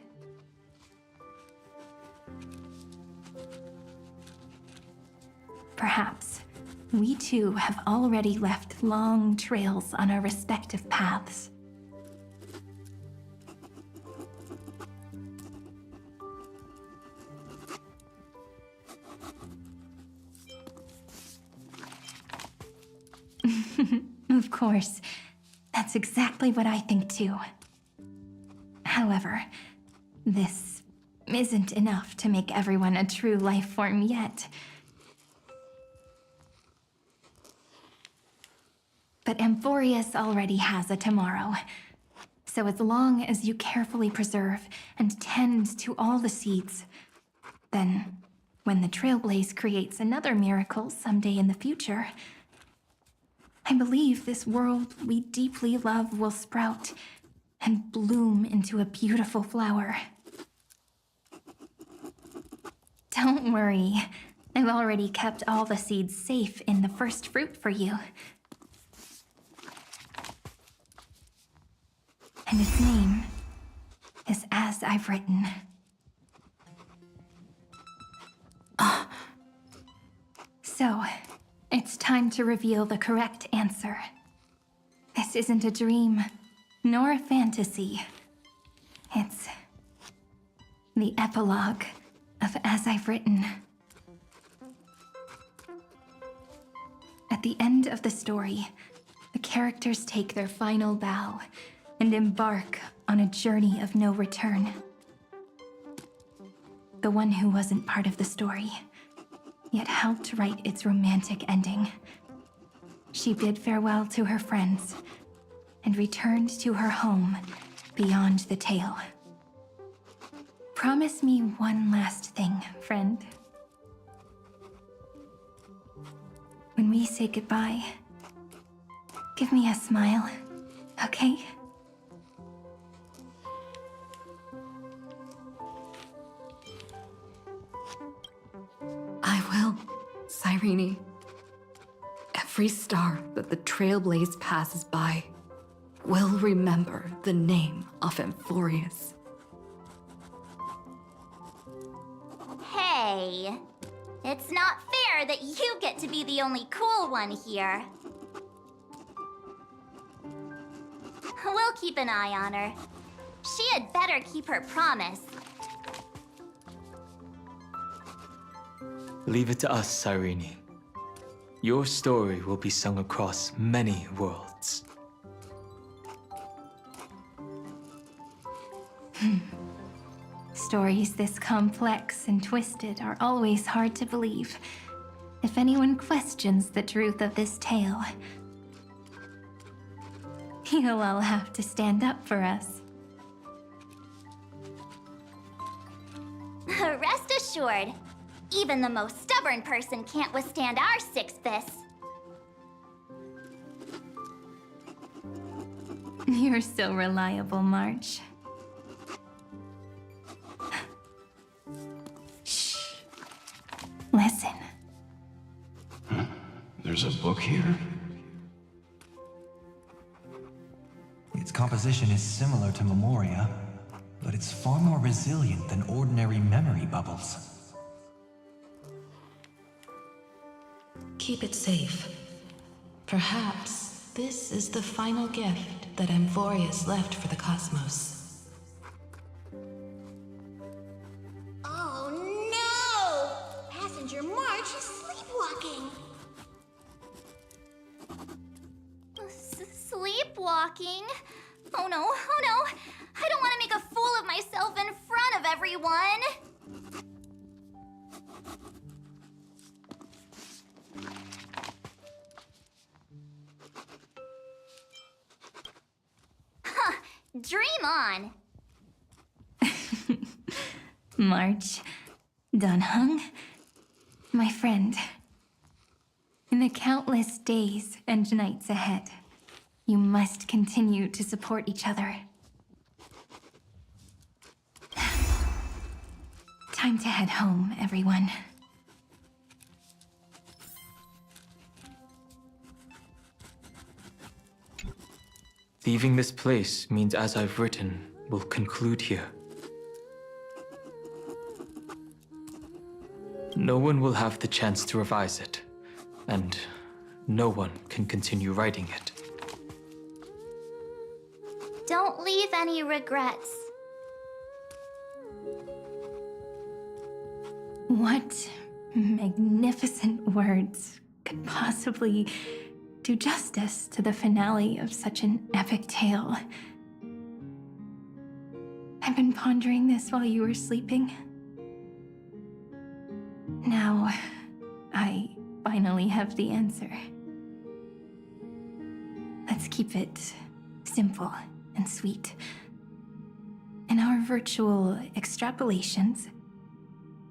Perhaps we too have already left long trails on our respective paths. Of course, that's exactly what I think too. However, this isn't enough to make everyone a true life form yet. But Amphorius already has a tomorrow. So as long as you carefully preserve and tend to all the seeds, then when the Trailblaze creates another miracle someday in the future, I believe this world we deeply love will sprout and bloom into a beautiful flower. Don't worry, I've already kept all the seeds safe in the first fruit for you. And its name is As I've Written. So, it's time to reveal the correct answer. This isn't a dream, nor a fantasy. It's the epilogue of As I've Written. At the end of the story, the characters take their final bow and embark on a journey of no return. The one who wasn't part of the story, yet helped write its romantic ending. She bid farewell to her friends and returned to her home beyond the tale. Promise me one last thing, friend. When we say goodbye, give me a smile, okay? I will, Cyrene. Every star that the Trailblaze passes by will remember the name of Amphorius. Hey, it's not fair that you get to be the only cool one here. We'll keep an eye on her. She had better keep her promise. Leave it to us, Cyrene. Your story will be sung across many worlds. Stories this complex and twisted are always hard to believe. If anyone questions the truth of this tale, you'll all have to stand up for us. Rest assured, even the most stubborn person can't withstand our six fists. You're so reliable, March. Shh. Listen. There's a book here? Its composition is similar to Memoria, but it's far more resilient than ordinary memory bubbles. Keep it safe. Perhaps this is the final gift that Amphorius left for the cosmos. Oh no! Passenger March is sleepwalking. Sleepwalking? Oh no, oh no! I don't want to make a fool of myself in front of everyone! Huh, dream on! March, Dunhung, my friend. In the countless days and nights ahead, You must continue to support each other. Time to head home, everyone. Leaving this place means as I've written will conclude here. No one will have the chance to revise it, and no one can continue writing it. Don't leave any regrets. What magnificent words could possibly do justice to the finale of such an epic tale? I've been pondering this while you were sleeping. Now, I finally have the answer. Let's keep it simple and sweet. In our virtual extrapolations,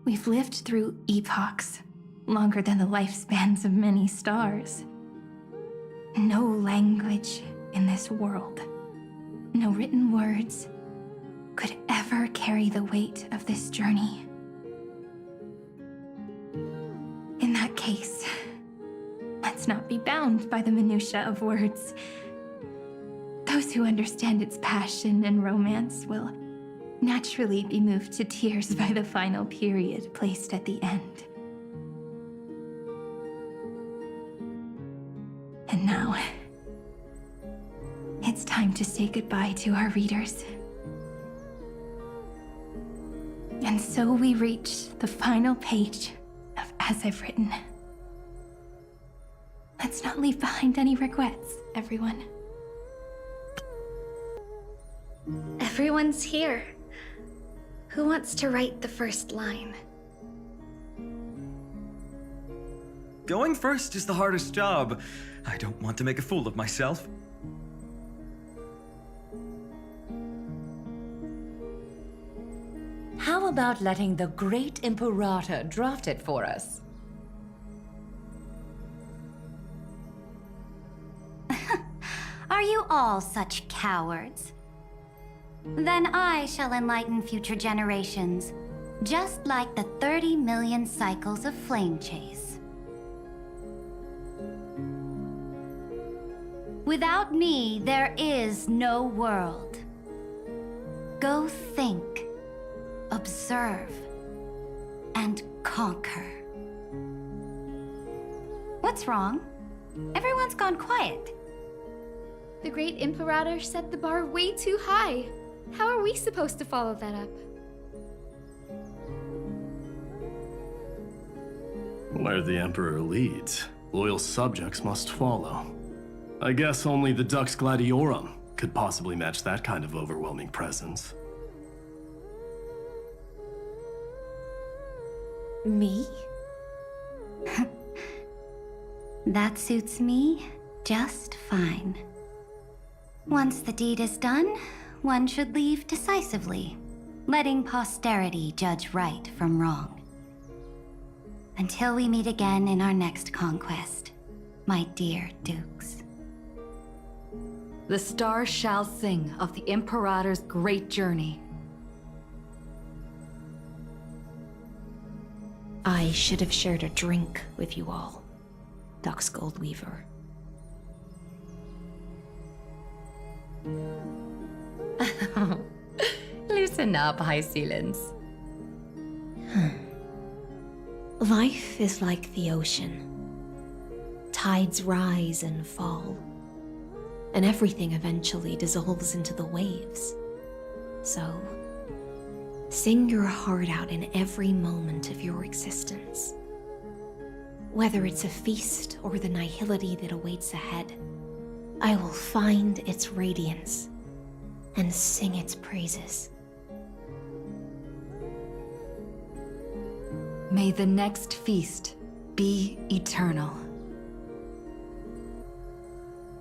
we've lived through epochs longer than the lifespans of many stars. No language in this world, no written words, could ever carry the weight of this journey. In that case, let's not be bound by the minutiae of words. Those who understand its passion and romance will naturally be moved to tears by the final period placed at the end. And now, it's time to say goodbye to our readers. And so we reach the final page of As I've Written. Let's not leave behind any regrets, everyone. Everyone's here. Who wants to write the first line? Going first is the hardest job. I don't want to make a fool of myself. How about letting the great Imperator draft it for us? Are you all such cowards? Then I shall enlighten future generations, just like the 30 million cycles of flame chase. Without me, there is no world. Go think, observe, and conquer. What's wrong? Everyone's gone quiet. The great Imperator set the bar way too high. How are we supposed to follow that up? Where the Emperor leads, loyal subjects must follow. I guess only the Dux Gladiorum could possibly match that kind of overwhelming presence. Me? That suits me just fine. Once the deed is done, one should leave decisively, letting posterity judge right from wrong. Until we meet again in our next conquest, my dear dukes. The stars shall sing of the Imperator's great journey. I should have shared a drink with you all, Dux Goldweaver. Loosen up, High Sealants. Life is like the ocean. Tides rise and fall, and everything eventually dissolves into the waves. So, sing your heart out in every moment of your existence. Whether it's a feast or the nihility that awaits ahead, I will find its radiance and sing its praises. May the next feast be eternal.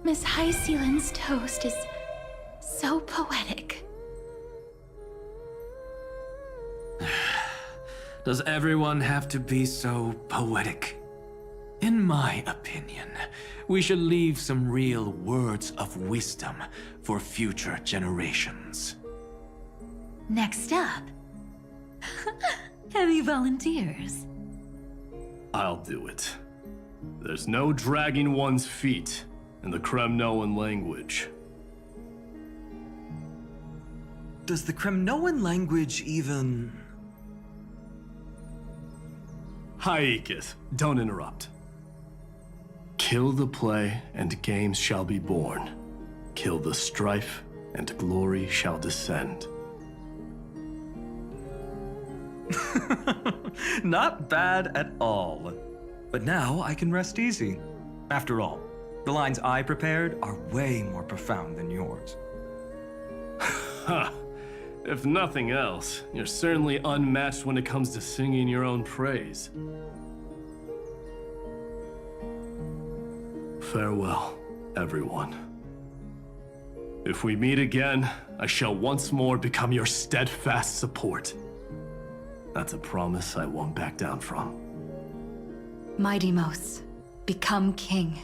Miss High Sealand's toast is so poetic. Does everyone have to be so poetic? In my opinion, we should leave some real words of wisdom for future generations. Next up, any volunteers? I'll do it. There's no dragging one's feet in the Kremnoan language. Does the Kremnoan language even... Haikith, don't interrupt. Kill the play, and games shall be born. Kill the strife, and glory shall descend. Not bad at all. But now I can rest easy. After all, the lines I prepared are way more profound than yours. Ha! If nothing else, you're certainly unmatched when it comes to singing your own praise. Farewell, everyone. If we meet again, I shall once more become your steadfast support. That's a promise I won't back down from. Mighty Mos, become king.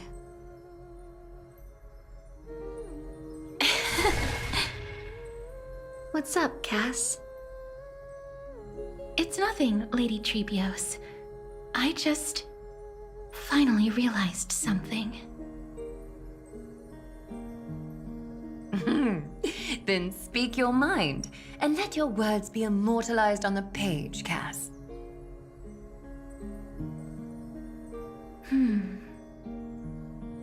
What's up, Cass? It's nothing, Lady Trebios. I just finally realized something. Then speak your mind, and let your words be immortalized on the page, Cass.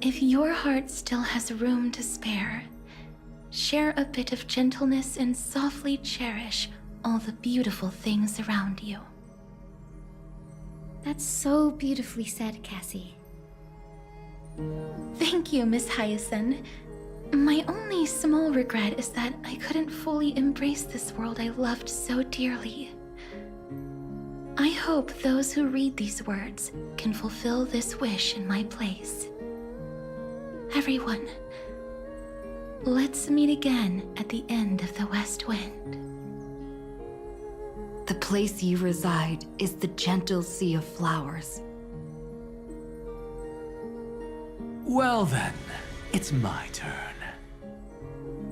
If your heart still has room to spare, share a bit of gentleness and softly cherish all the beautiful things around you. That's so beautifully said, Cassie. Thank you, Miss Hyacinth. My only small regret is that I couldn't fully embrace this world I loved so dearly. I hope those who read these words can fulfill this wish in my place. Everyone, let's meet again at the end of the West Wind. The place you reside is the gentle sea of flowers. Well then, it's my turn.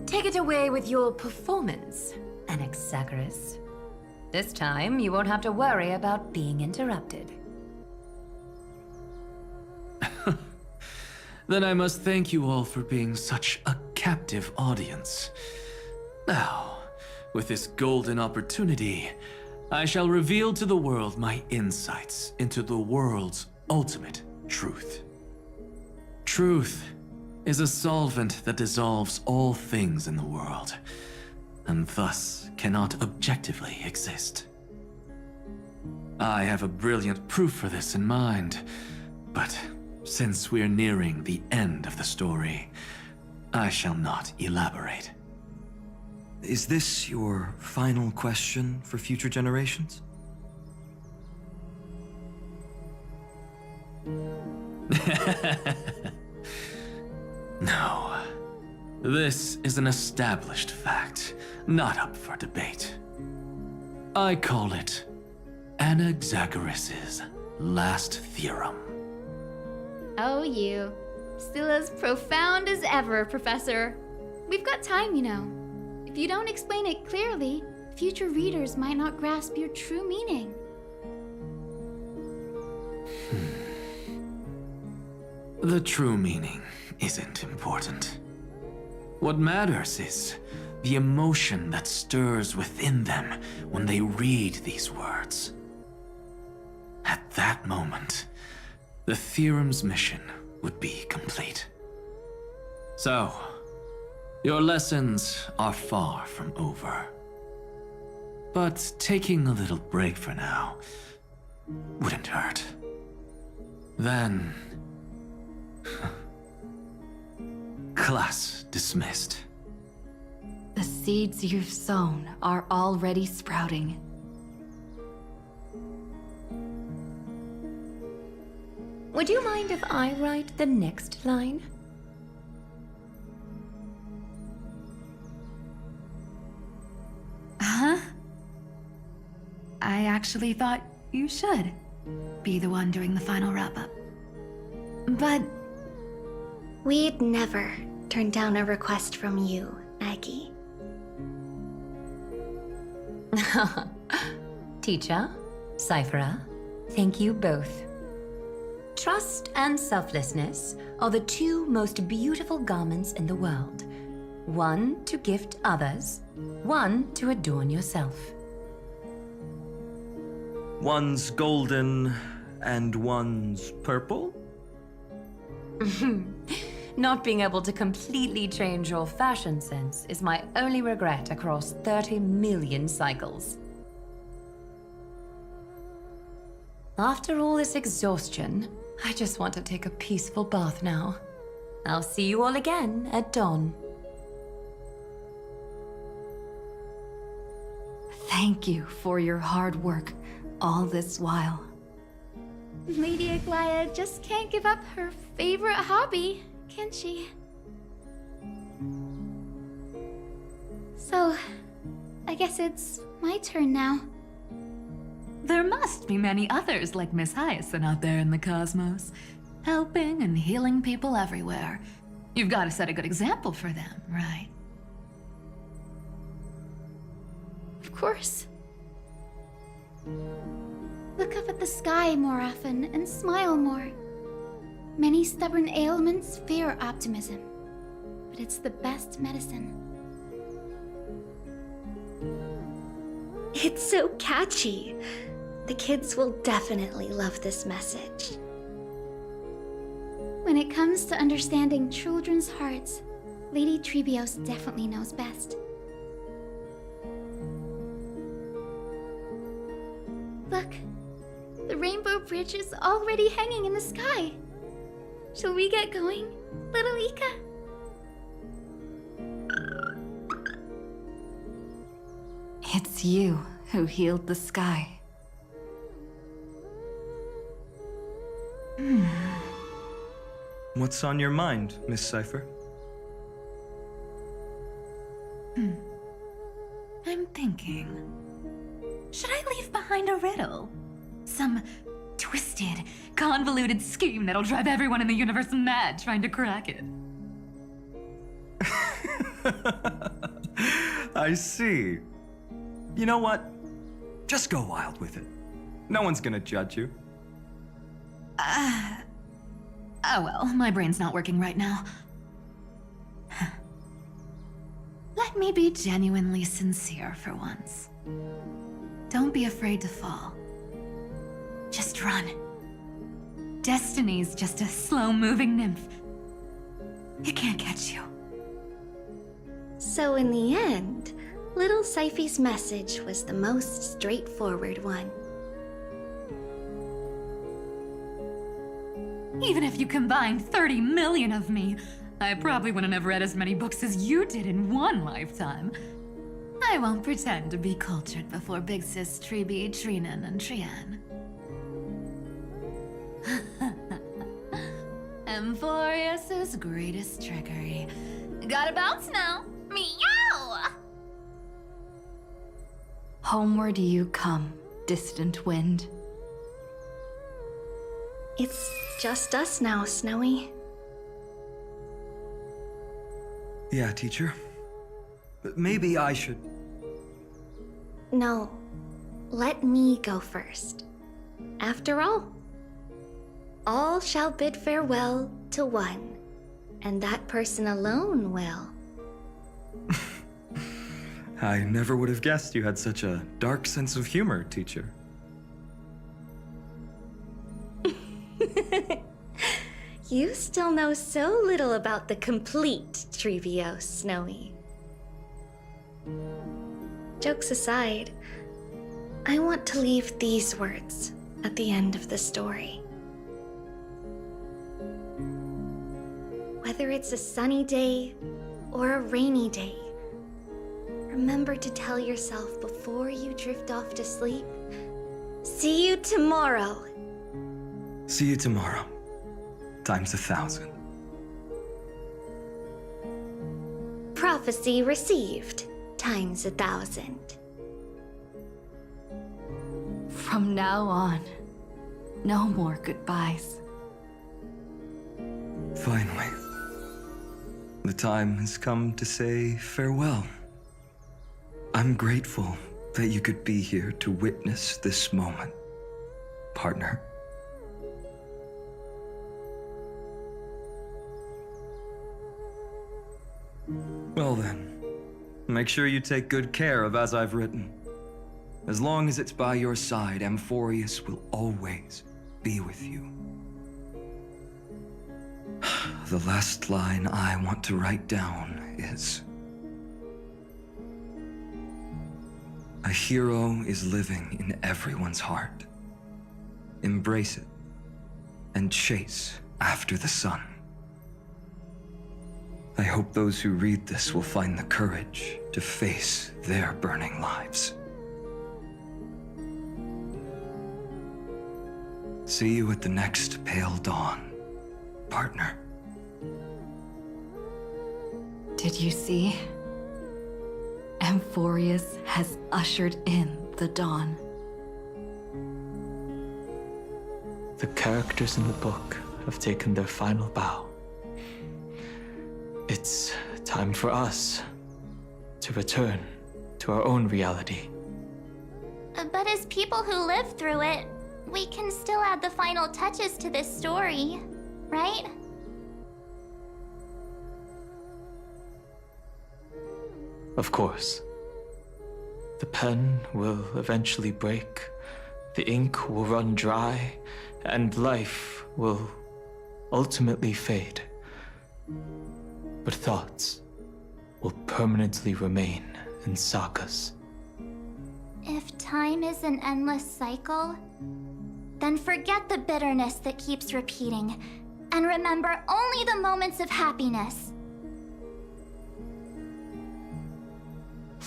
Take it away with your performance, Anaxagoras. This time, you won't have to worry about being interrupted. Then I must thank you all for being such a captive audience. Now, with this golden opportunity, I shall reveal to the world my insights into the world's ultimate truth. Truth is a solvent that dissolves all things in the world, and thus cannot objectively exist. I have a brilliant proof for this in mind, but since we're nearing the end of the story, I shall not elaborate. Is this your final question for future generations? No. This is an established fact, not up for debate. I call it Anaxagoras' last theorem. Oh, you. Still as profound as ever, Professor. We've got time, you know. If you don't explain it clearly, future readers might not grasp your true meaning. The true meaning isn't important. What matters is the emotion that stirs within them when they read these words. At that moment, the theorem's mission would be complete. So, your lessons are far from over. But taking a little break for now wouldn't hurt. Then... class dismissed. The seeds you've sown are already sprouting. Would you mind if I write the next line? Huh? I actually thought you should be the one doing the final wrap-up. But We'd never turn down a request from you, Aggie. Teacher, Cyphera, thank you both. Trust and selflessness are the two most beautiful garments in the world. One to gift others, one to adorn yourself. One's golden and one's purple? Not being able to completely change your fashion sense is my only regret across 30 million cycles. After all this exhaustion, I just want to take a peaceful bath now. I'll see you all again at dawn. Thank you for your hard work all this while. Lady Aglaia just can't give up her favorite hobby, can she? So, I guess it's my turn now. There must be many others like Miss Hyacinth out there in the cosmos, helping and healing people everywhere. You've got to set a good example for them, right? Of course. Look up at the sky more often and smile more. Many stubborn ailments fear optimism, but it's the best medicine. It's so catchy. The kids will definitely love this message. When it comes to understanding children's hearts, Lady Trebios definitely knows best. Look, the rainbow bridge is already hanging in the sky. Shall we get going, little Ika? It's you who healed the sky. What's on your mind, Miss Cypher? I'm thinking. Should I leave behind a riddle? Some twisted, convoluted scheme that'll drive everyone in the universe mad trying to crack it. I see. You know what? Just go wild with it. No one's gonna judge you. Oh well, my brain's not working right now. Let me be genuinely sincere for once. Don't be afraid to fall. Just run. Destiny's just a slow-moving nymph. It can't catch you. So in the end, little Cyphy's message was the most straightforward one. Even if you combined 30 million of me, I probably wouldn't have read as many books as you did in one lifetime. I won't pretend to be cultured before Big Sis Treeby, Trinan, and Trian. Emphorius's greatest trickery. Gotta bounce now. Meow! Homeward you come, distant wind. It's just us now, Snowy. Yeah, teacher. But maybe I should... No, let me go first. After all shall bid farewell to one, and that person alone will. I never would have guessed you had such a dark sense of humor, teacher. You still know so little about the complete Trebios, Snowy. Jokes aside, I want to leave these words at the end of the story. Whether it's a sunny day or a rainy day, remember to tell yourself before you drift off to sleep, see you tomorrow. See you tomorrow. Times 1,000. Prophecy received, times 1,000. From now on, no more goodbyes. Finally. the time has come to say farewell. I'm grateful that you could be here to witness this moment, partner. Well then, make sure you take good care of As I've Written. As long as it's by your side, Amphorius will always be with you. The last line I want to write down is: a hero is living in everyone's heart. Embrace it and chase after the sun. I hope those who read this will find the courage to face their burning lives. See you at the next pale dawn, partner. Did you see? Amphorius has ushered in the dawn. The characters in the book have taken their final bow. It's time for us to return to our own reality. But as people who lived through it, we can still add the final touches to this story, right? Of course. The pen will eventually break, the ink will run dry, and life will ultimately fade. But thoughts will permanently remain in sagas. If time is an endless cycle, then forget the bitterness that keeps repeating, and remember only the moments of happiness.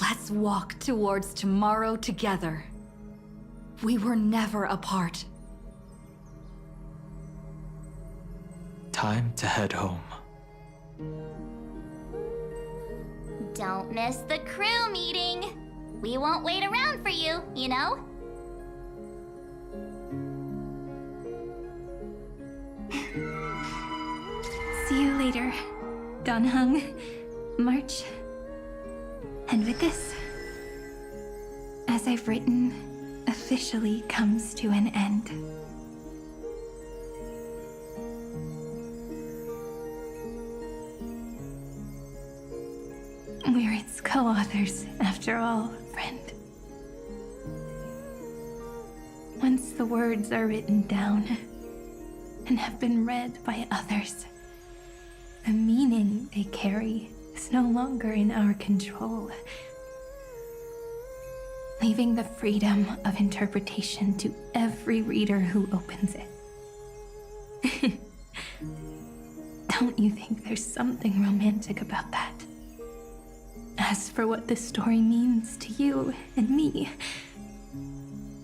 Let's walk towards tomorrow together. We were never apart. Time to head home. Don't miss the crew meeting. We won't wait around for you, you know? See you later, Donhung, March. And with this, As I've Written officially comes to an end. We're its co-authors, after all, friend. Once the words are written down and have been read by others, the meaning they carry is no longer in our control, leaving the freedom of interpretation to every reader who opens it. Don't you think there's something romantic about that? As for what this story means to you and me,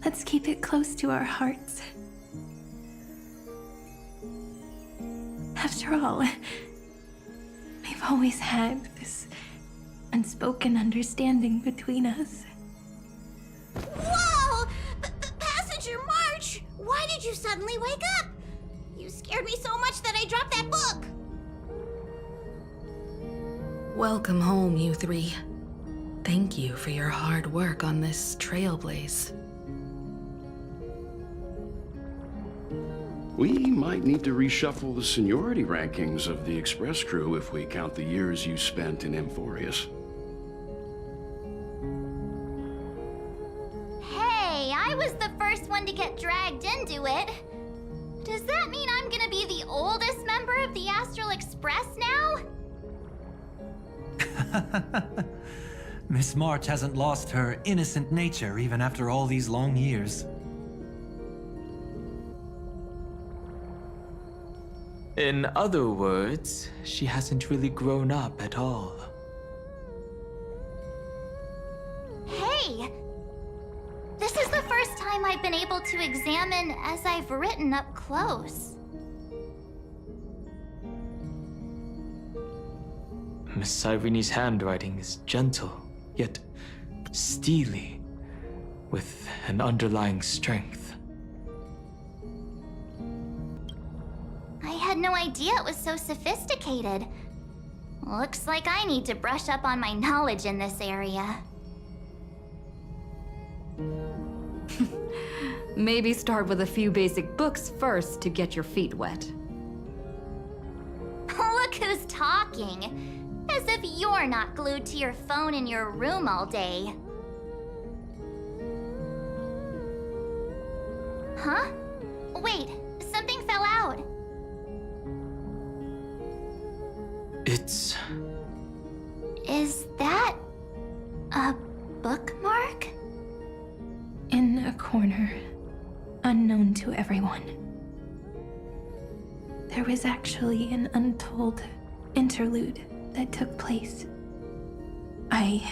let's keep it close to our hearts. After all, we've always had this unspoken understanding between us. Whoa! Passenger March! Why did you suddenly wake up? You scared me so much that I dropped that book! Welcome home, you three. Thank you for your hard work on this trailblaze. We might need to reshuffle the seniority rankings of the Express crew if we count the years you spent in Amphorius. Hey, I was the first one to get dragged into it. Does that mean I'm gonna be the oldest member of the Astral Express now? Miss March hasn't lost her innocent nature even after all these long years. In other words, she hasn't really grown up at all. Hey! This is the first time I've been able to examine As I've Written up close. Miss Irene's handwriting is gentle, yet steely, with an underlying strength. I had no idea it was so sophisticated. Looks like I need to brush up on my knowledge in this area. Maybe start with a few basic books first to get your feet wet. Look who's talking. As if you're not glued to your phone in your room all day. Huh? Wait, something fell out. It's... Is that a bookmark? In a corner, unknown to everyone. There was actually an untold interlude that took place. I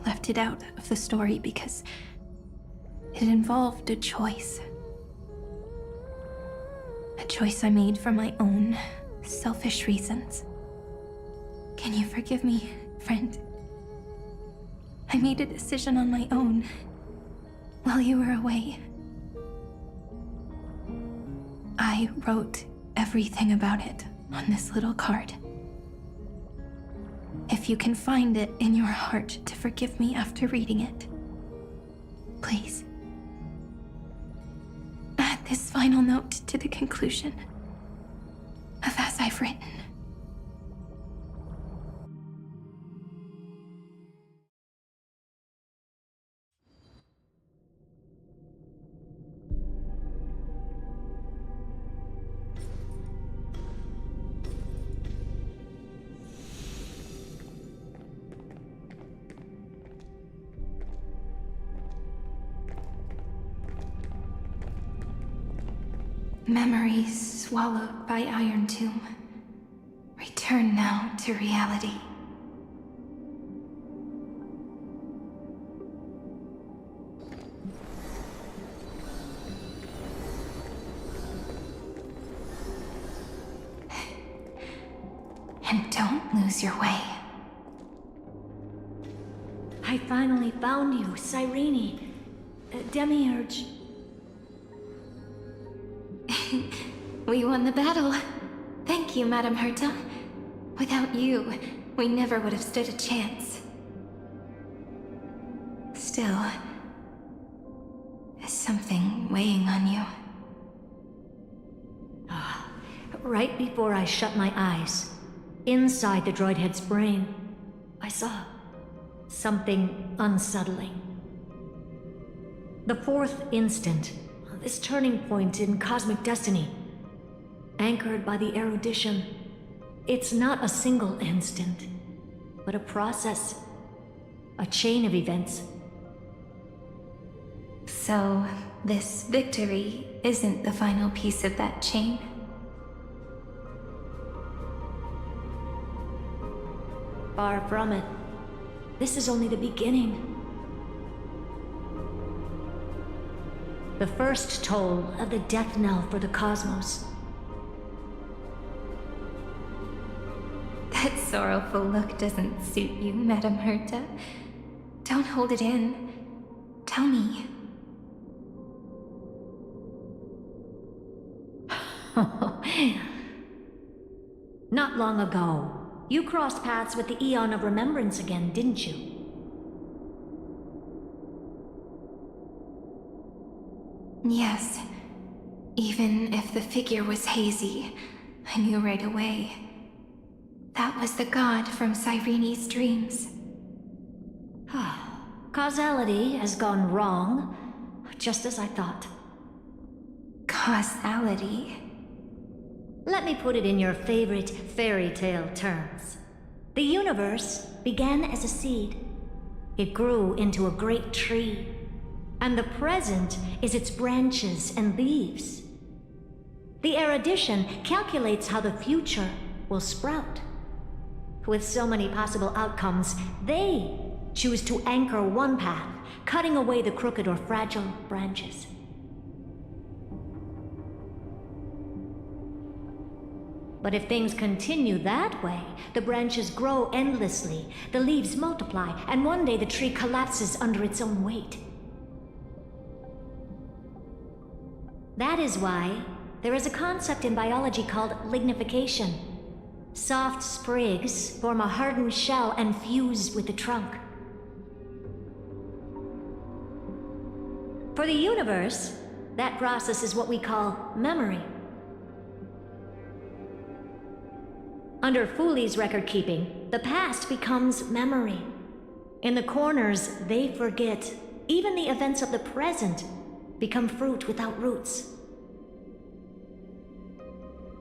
left it out of the story because it involved a choice. A choice I made for my own selfish reasons. Can you forgive me, friend? I made a decision on my own while you were away. I wrote everything about it on this little card. If you can find it in your heart to forgive me after reading it, please. Add this final note to the conclusion of as I've written. Memories swallowed by Iron Tomb. Return now to reality. And don't lose your way. I finally found you, Cyrene. Demiurge. We won the battle. Thank you, Madame Herta. Without you, we never would have stood a chance. Still, is something weighing on you? Right before I shut my eyes, inside the droid head's brain, I saw something unsettling. The fourth instant, this turning point in cosmic destiny, anchored by the erudition. It's not a single instant, but a process, a chain of events. So, this victory isn't the final piece of that chain? Far from it. This is only the beginning. The first toll of the death knell for the cosmos. That sorrowful look doesn't suit you, Madame Herta. Don't hold it in. Tell me. Not long ago, you crossed paths with the Eon of Remembrance again, didn't you? Yes. Even if the figure was hazy, I knew right away. That was the god from Cyrene's dreams. Causality has gone wrong, just as I thought. Causality? Let me put it in your favorite fairy tale terms. The universe began as a seed. It grew into a great tree. And the present is its branches and leaves. The erudition calculates how the future will sprout. With so many possible outcomes, they choose to anchor one path, cutting away the crooked or fragile branches. But if things continue that way, the branches grow endlessly, the leaves multiply, and one day the tree collapses under its own weight. That is why there is a concept in biology called lignification. Soft sprigs form a hardened shell and fuse with the trunk. For the universe, that process is what we call memory. Under Fooley's record keeping, the past becomes memory. In the corners, they forget. Even the events of the present become fruit without roots.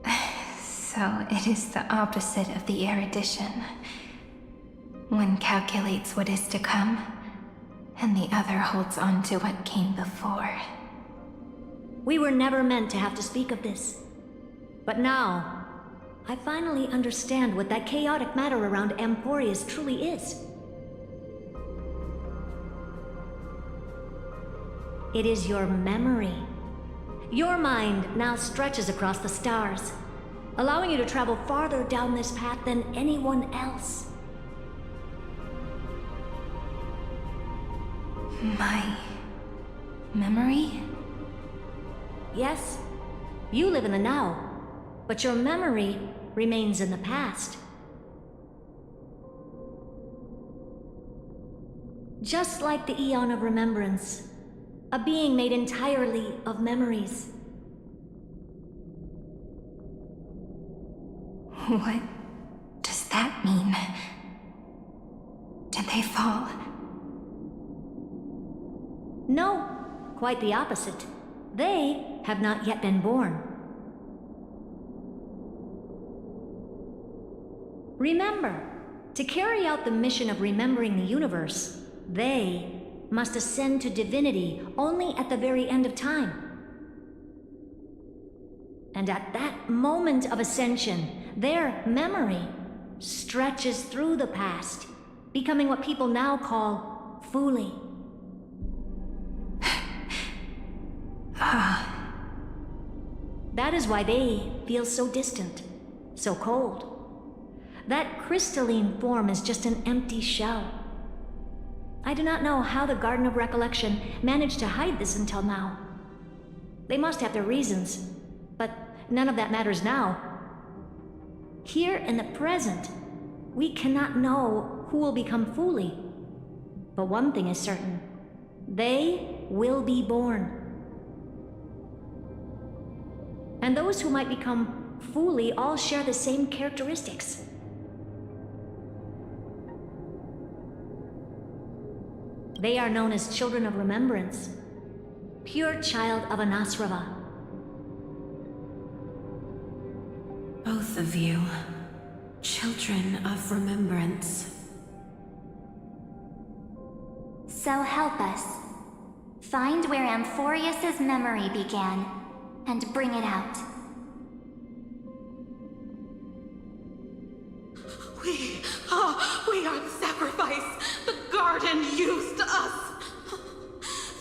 So it is the opposite of the erudition. One calculates what is to come, and the other holds on to what came before. We were never meant to have to speak of this. But now, I finally understand what that chaotic matter around Emporius truly is. It is your memory. Your mind now stretches across the stars, allowing you to travel farther down this path than anyone else. My memory? Yes, you live in the now, but your memory remains in the past. Just like the Eon of Remembrance, a being made entirely of memories. What does that mean? Did they fall? No, quite the opposite. They have not yet been born. Remember, to carry out the mission of remembering the universe, they must ascend to divinity only at the very end of time. And at that moment of ascension, their memory stretches through the past, becoming what people now call Fooley. That is why they feel so distant, so cold. That crystalline form is just an empty shell. I do not know how the Garden of Recollection managed to hide this until now. They must have their reasons, but none of that matters now. Here in the present, we cannot know who will become Fooley. But one thing is certain. They will be born. And those who might become Fooley all share the same characteristics. They are known as Children of Remembrance, pure child of Anasrava. Both of you, Children of Remembrance. So help us. Find where Amphorius's memory began, and bring it out. We are the sacrifice the garden used us.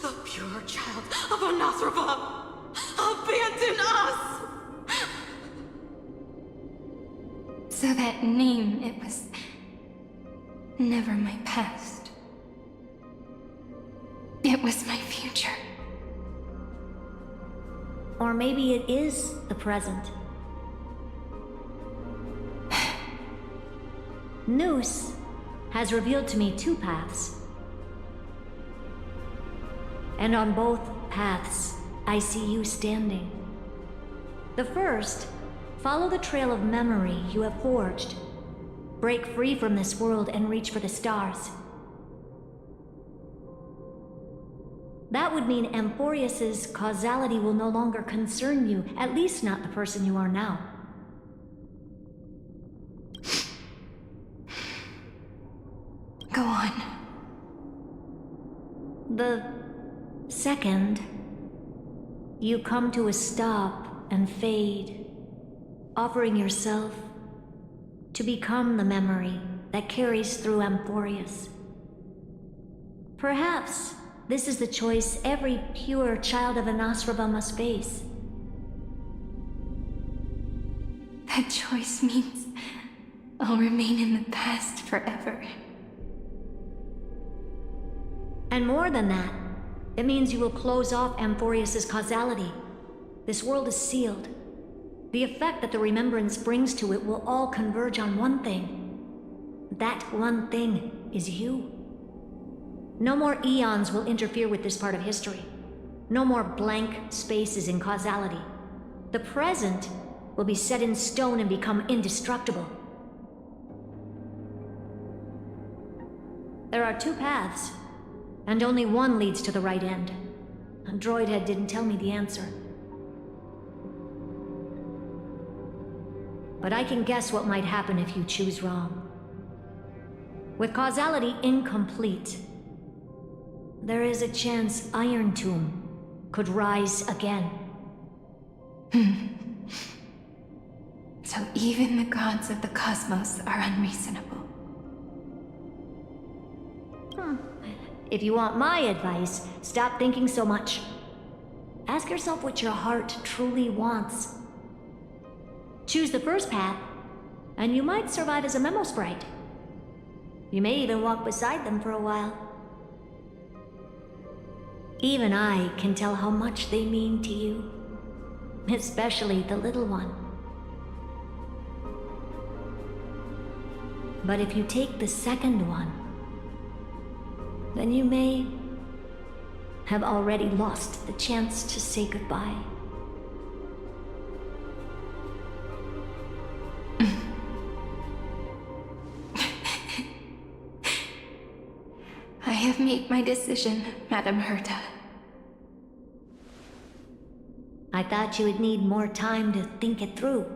The pure child of Anasrava. Abandon us! So that name, it was never my past. It was my future. Or maybe it is the present. Noose has revealed to me two paths. And on both paths, I see you standing. The first, follow the trail of memory you have forged. Break free from this world and reach for the stars. That would mean Amphorius's causality will no longer concern you, at least not the person you are now. Go on. The second, you come to a stop and fade, offering yourself to become the memory that carries through Amphorius. Perhaps this is the choice every pure child of Anasrava must face. That choice means I'll remain in the past forever. And more than that, it means you will close off Amphorius's causality. This world is sealed. The effect that the remembrance brings to it will all converge on one thing. That one thing is you. No more eons will interfere with this part of history. No more blank spaces in causality. The present will be set in stone and become indestructible. There are two paths, and only one leads to the right end. Droidhead didn't tell me the answer. But I can guess what might happen if you choose wrong. With causality incomplete, there is a chance Iron Tomb could rise again. So even the gods of the cosmos are unreasonable. If you want my advice, stop thinking so much. Ask yourself what your heart truly wants. Choose the first path, and you might survive as a memo sprite. You may even walk beside them for a while. Even I can tell how much they mean to you, especially the little one. But if you take the second one, then you may have already lost the chance to say goodbye. I have made my decision, Madam Herta. I thought you would need more time to think it through.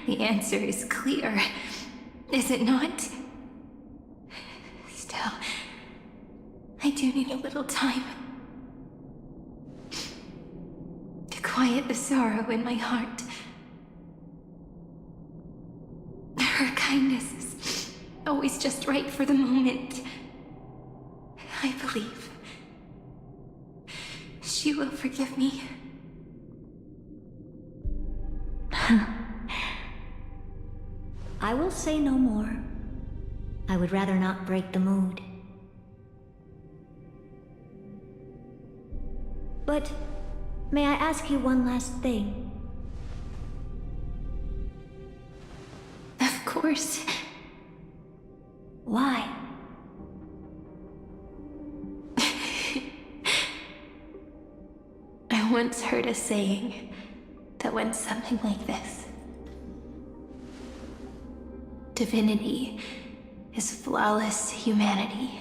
The answer is clear, is it not? Still, I do need a little time to quiet the sorrow in my heart. Her kindness is always just right for the moment. I believe she will forgive me. I will say no more. I would rather not break the mood. But may I ask you one last thing? Of course. Why? I once heard a saying that went something like this. Divinity is flawless humanity,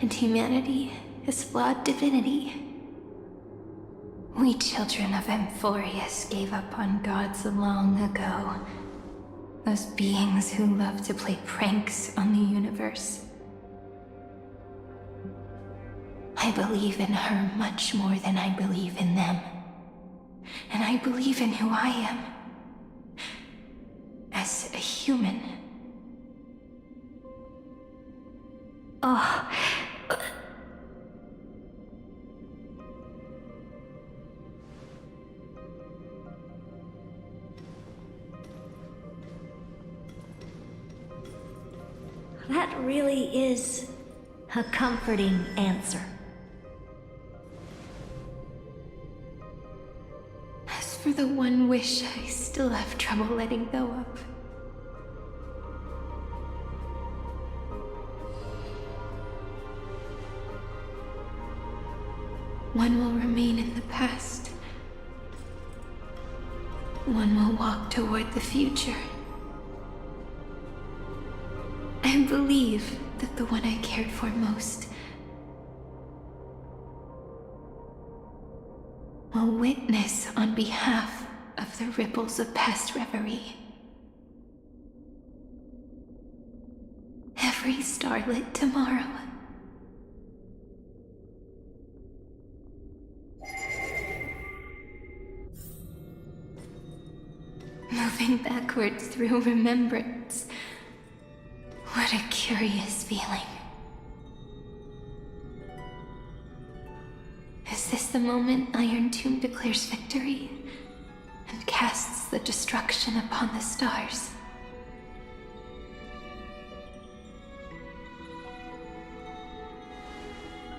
and humanity is flawed divinity. We children of Amphorius gave up on gods long ago. Those beings who love to play pranks on the universe. I believe in her much more than I believe in them. And I believe in who I am. As a human. Oh. That really is a comforting answer. As for the one wish I still have trouble letting go of. One will remain in the past. One will walk toward the future. I believe that the one I cared for most will witness on behalf of the ripples of past reverie. Every starlit tomorrow. Moving backwards through remembrance. What a curious feeling. Is this the moment Iron Tomb declares victory and casts the destruction upon the stars?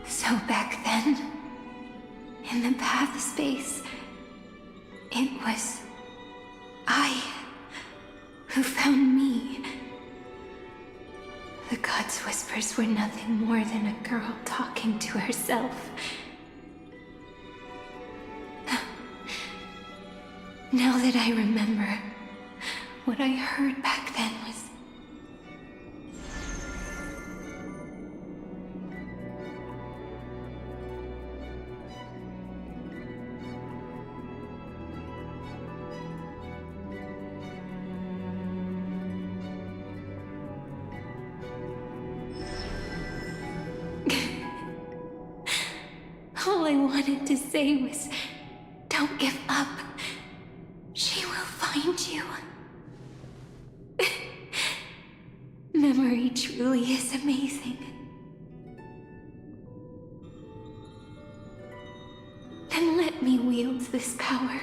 So back then, was I who found me. The gods' whispers were nothing more than a girl talking to herself. Now that I remember, what I heard back then was... All I wanted to say was, don't give up. She will find you. Memory truly is amazing. Then let me wield this power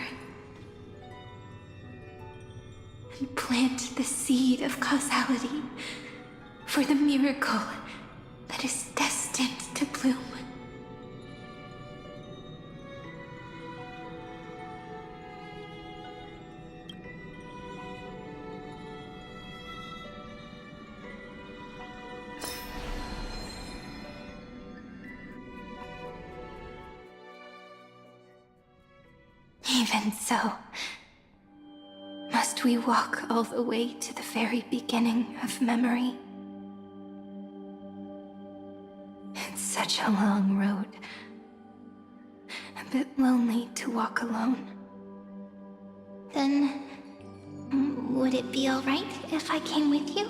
and plant the seed of causality for the miracle that is destined to bloom. Even so, must we walk all the way to the very beginning of memory? It's such a long road. A bit lonely to walk alone. Then, would it be alright if I came with you?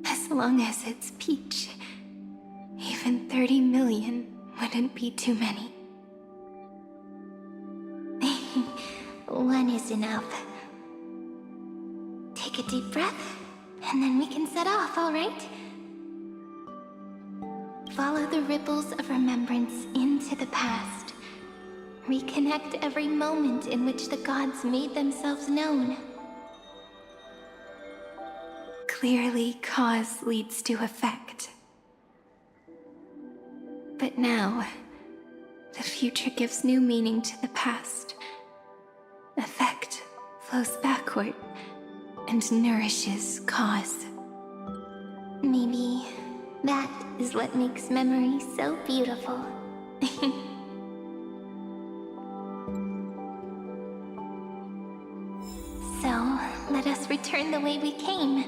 As long as it's Peach, even 30 million wouldn't be too many. One is enough. Take a deep breath, and then we can set off, alright? Follow the ripples of remembrance into the past. Reconnect every moment in which the gods made themselves known. Clearly, cause leads to effect. But now, the future gives new meaning to the past. Effect flows backward and nourishes cause. Maybe that is what makes memory so beautiful. So, let us return the way we came.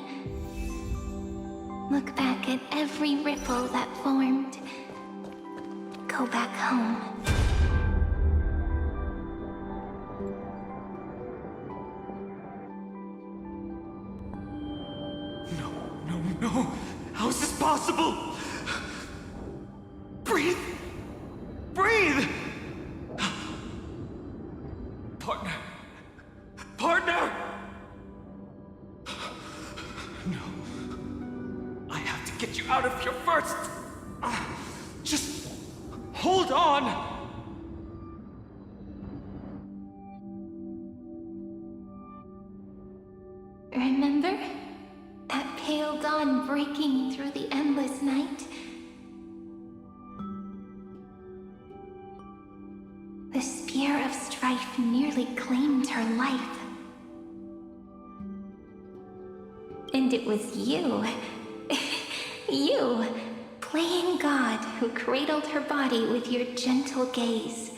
Look back at every ripple that formed. Go back home. No! How is this possible? Breathe! Breathe! Partner! Partner! No. I have to get you out of here first! Just hold on! Remember? That pale dawn breaking through the endless night? The spear of strife nearly claimed her life. And it was you, you, playing God, who cradled her body with your gentle gaze.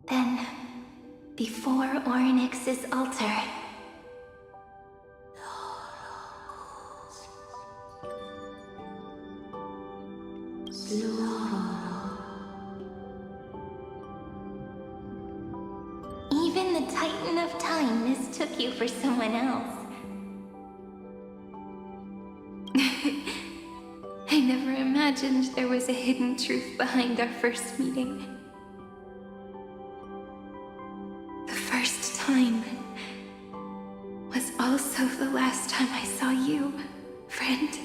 Then, before Orynyx's altar, even the Titan of Time mistook you for someone else. I never imagined there was a hidden truth behind our first meeting. The first time was also the last time I saw you, friend.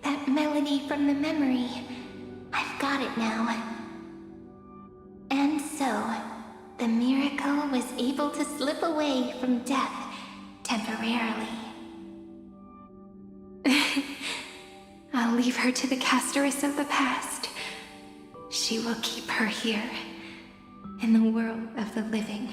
That melody from the memory. I I've got it now. And so, the miracle was able to slip away from death temporarily. I'll leave her to the Castoress of the past. She will keep her here, in the world of the living.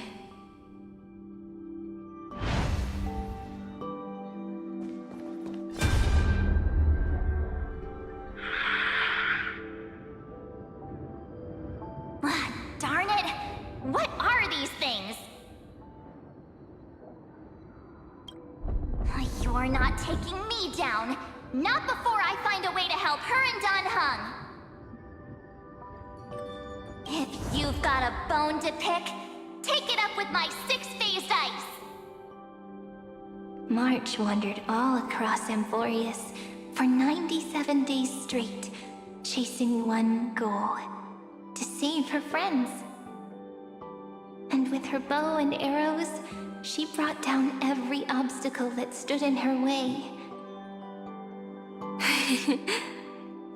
Darn it! What are these things? You're not taking me down. Not before I find a way to help her and Don Hung. If you've got a bone to pick, take it up with my six-phased ice. March wandered all across Amphorius for 97 days straight, chasing one goal: to save her friends. And with her bow and arrows, she brought down every obstacle that stood in her way.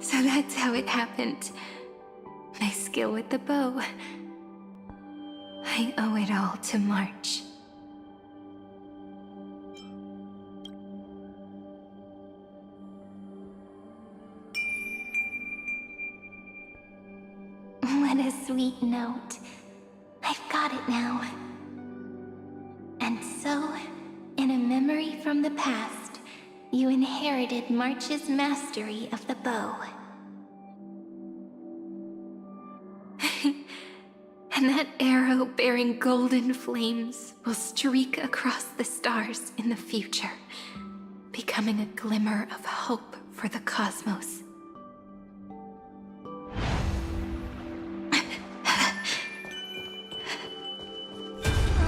So that's how it happened. My skill with the bow. I owe it all to March. What a sweet note. I've got it now. And so, in a memory from the past, you inherited March's mastery of the bow. And that arrow bearing golden flames will streak across the stars in the future, becoming a glimmer of hope for the cosmos.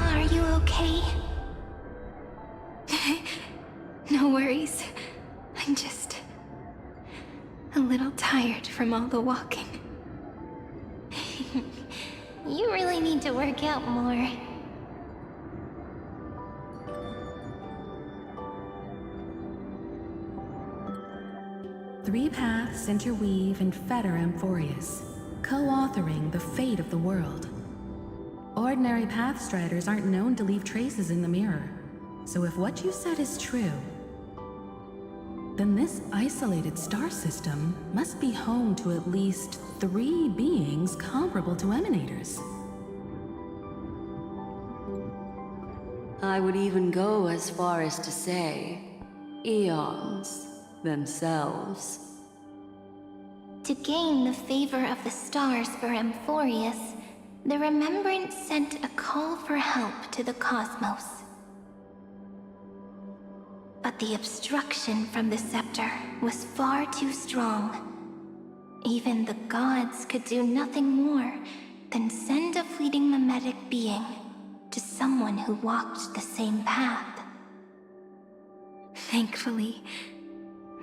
Are you okay? No worries. I'm just a little tired from all the walking. You really need to work out more. Three paths interweave and fetter Amphorius, co-authoring the fate of the world. Ordinary pathstriders aren't known to leave traces in the mirror, so if what you said is true, then this isolated star system must be home to at least 3 beings comparable to emanators. I would even go as far as to say, eons themselves. To gain the favor of the stars for Amphorius, the Remembrance sent a call for help to the cosmos. But the obstruction from the scepter was far too strong. Even the gods could do nothing more than send a fleeting mimetic being to someone who walked the same path. Thankfully,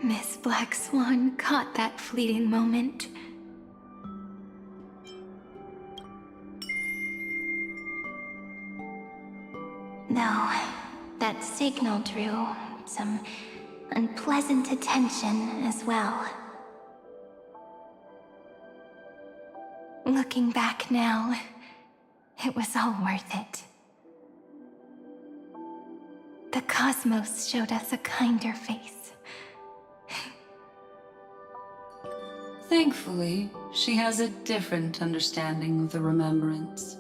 Miss Black Swan caught that fleeting moment. Though, that signal drew some unpleasant attention as well. Looking back now, it was all worth it. The cosmos showed us a kinder face. Thankfully, she has a different understanding of the Remembrance.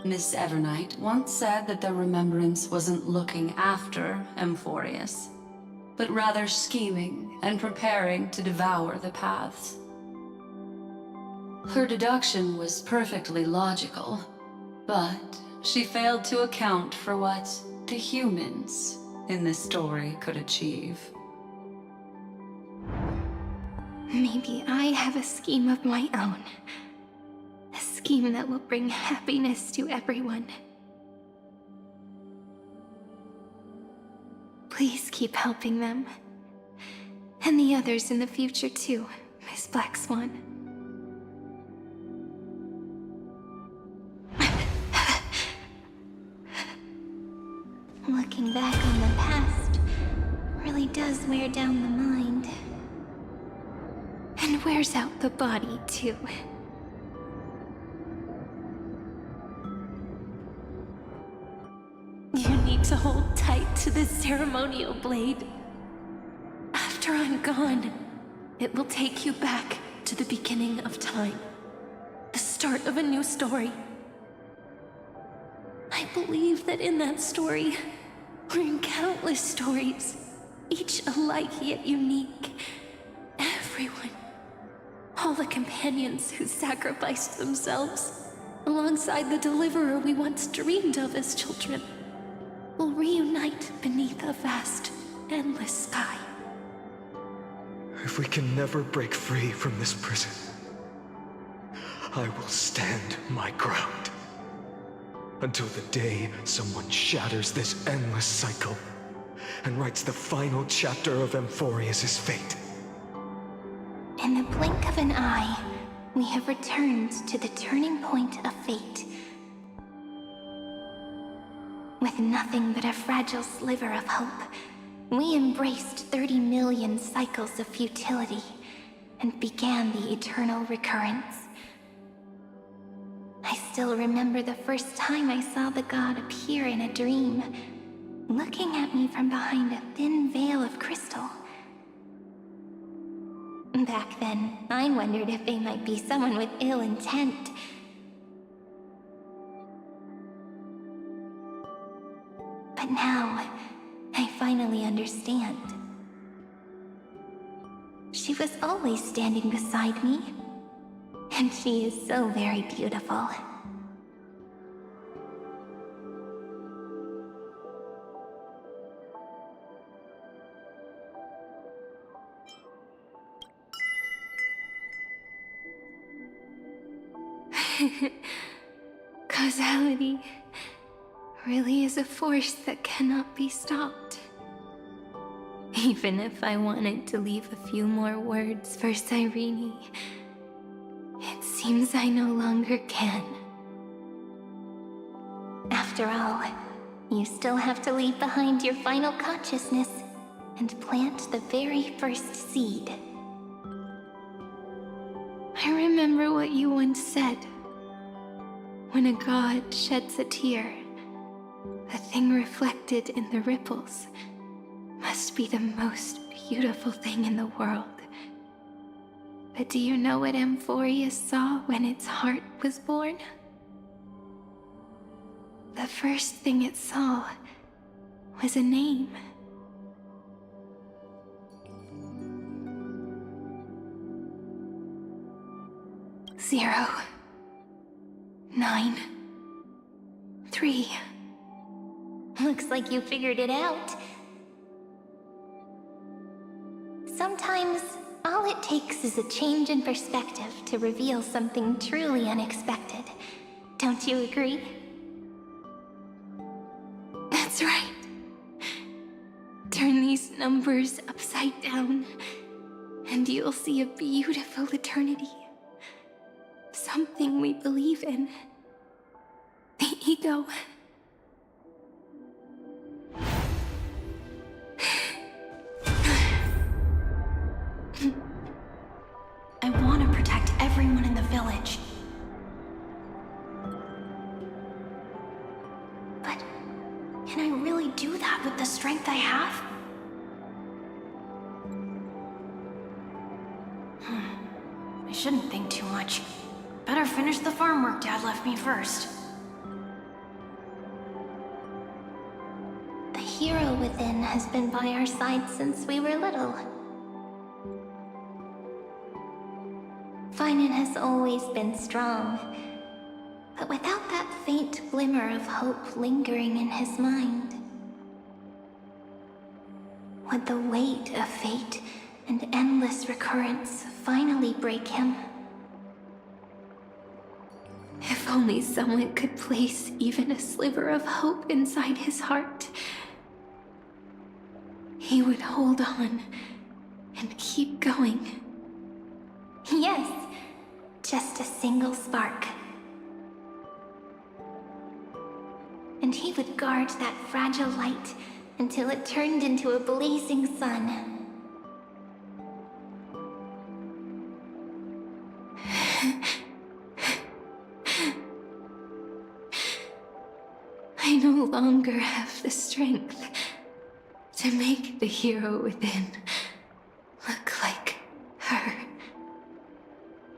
Miss Evernight once said that the Remembrance wasn't looking after Amphorius, but rather scheming and preparing to devour the paths. Her deduction was perfectly logical, but she failed to account for what the humans in this story could achieve. Maybe I have a scheme of my own. A scheme that will bring happiness to everyone. Please keep helping them. And the others in the future too, Miss Black Swan. Looking back on the past really does wear down the mind. and wears out the body too. You need to hold tight to this ceremonial blade. After I'm gone, it will take you back to the beginning of time. The start of a new story. I believe that in that story, or in countless stories, each alike yet unique, everyone, all the companions who sacrificed themselves, alongside the deliverer we once dreamed of as children, will reunite beneath a vast, endless sky. If we can never break free from this prison, I will stand my ground. Until the day someone shatters this endless cycle and writes the final chapter of Amphorius' fate. In the blink of an eye, we have returned to the turning point of fate. With nothing but a fragile sliver of hope, we embraced 30 million cycles of futility and began the eternal recurrence. I still remember the first time I saw the god appear in a dream, looking at me from behind a thin veil of crystal. Back then, I wondered if they might be someone with ill intent. But now, I finally understand. She was always standing beside me, and she is so very beautiful. Causality really is a force that cannot be stopped. Even if I wanted to leave a few more words for Cyrene, it seems I no longer can. After all, you still have to leave behind your final consciousness and plant the very first seed. I remember what you once said. When a god sheds a tear, the thing reflected in the ripples must be the most beautiful thing in the world. But do you know what Amphorius saw when its heart was born? The first thing it saw was a name. 0, 9, 3. Looks like you figured it out. Sometimes, all it takes is a change in perspective to reveal something truly unexpected. Don't you agree? That's right. Turn these numbers upside down, and you'll see a beautiful eternity. Something we believe in. The ego. I want to protect everyone in the village. But can I really do that with the strength I have? I shouldn't think too much. Better finish the farm work Dad left me first. The hero within has been by our side since we were little. Finan has always been strong, but without that faint glimmer of hope lingering in his mind. Would the weight of fate and endless recurrence finally break him? If only someone could place even a sliver of hope inside his heart, he would hold on and keep going. Yes, just a single spark. And he would guard that fragile light until it turned into a blazing sun. I no longer have the strength to make the hero within look like her.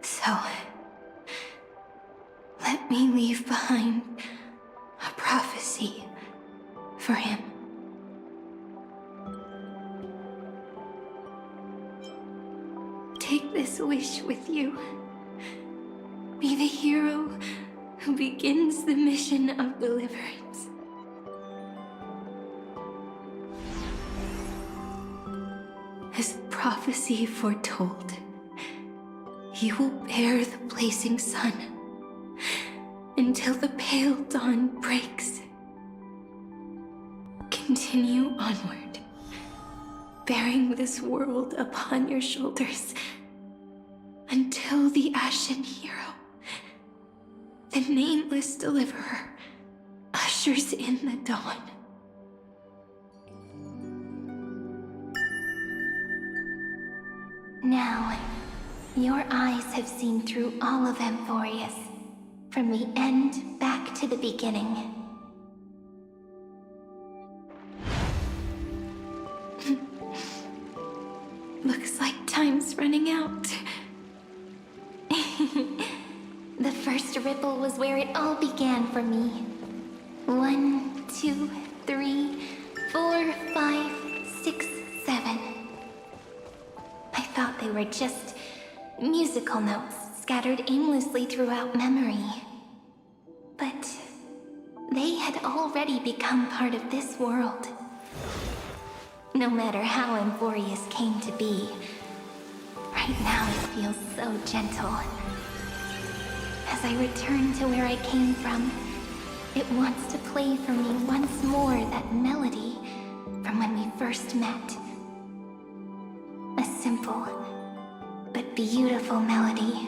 So, let me leave behind a prophecy for him. Take this wish with you. Be the hero who begins the mission of deliverance. As prophecy foretold, you will bear the blazing sun until the pale dawn breaks. Continue onward, bearing this world upon your shoulders until the Ashen Hero, the nameless deliverer, ushers in the dawn. Now, your eyes have seen through all of Amphorius, from the end back to the beginning. Looks like time's running out. The first ripple was where it all began for me. 1, 2, 3, 4, 5, 6, 7. I thought they were just musical notes scattered aimlessly throughout memory. But they had already become part of this world. No matter how Amphorius came to be, right now it feels so gentle. As I return to where I came from, it wants to play for me once more that melody from when we first met. A simple but beautiful melody.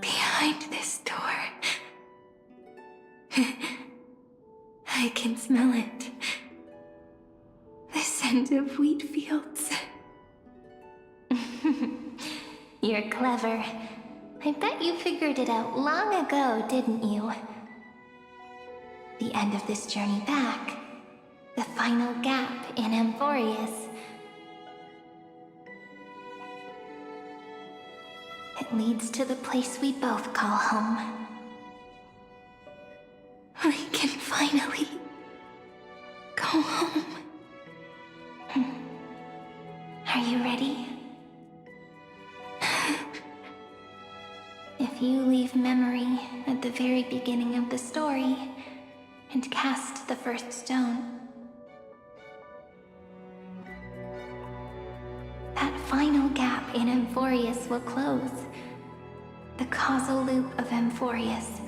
Behind this door, I can smell it. The scent of wheat fields. You're clever. I bet you figured it out long ago, didn't you? The end of this journey back. The final gap in Amphorius. It leads to the place we both call home. We can finally go home. Are you ready? If you leave memory at the very beginning of the story and cast the first stone, that final gap in Amphorius will close. The causal loop of Amphorius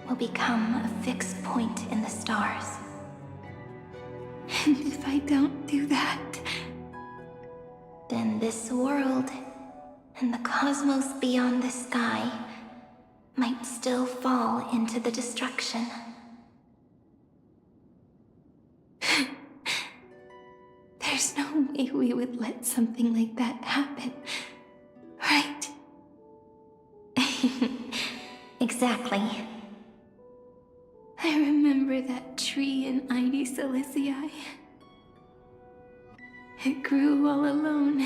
will become a fixed point in the stars. And if I don't do that, then this world and the cosmos beyond the sky might still fall into the destruction. There's no way we would let something like that happen, right? Exactly. I remember that tree in Ide Silicii. It grew all alone,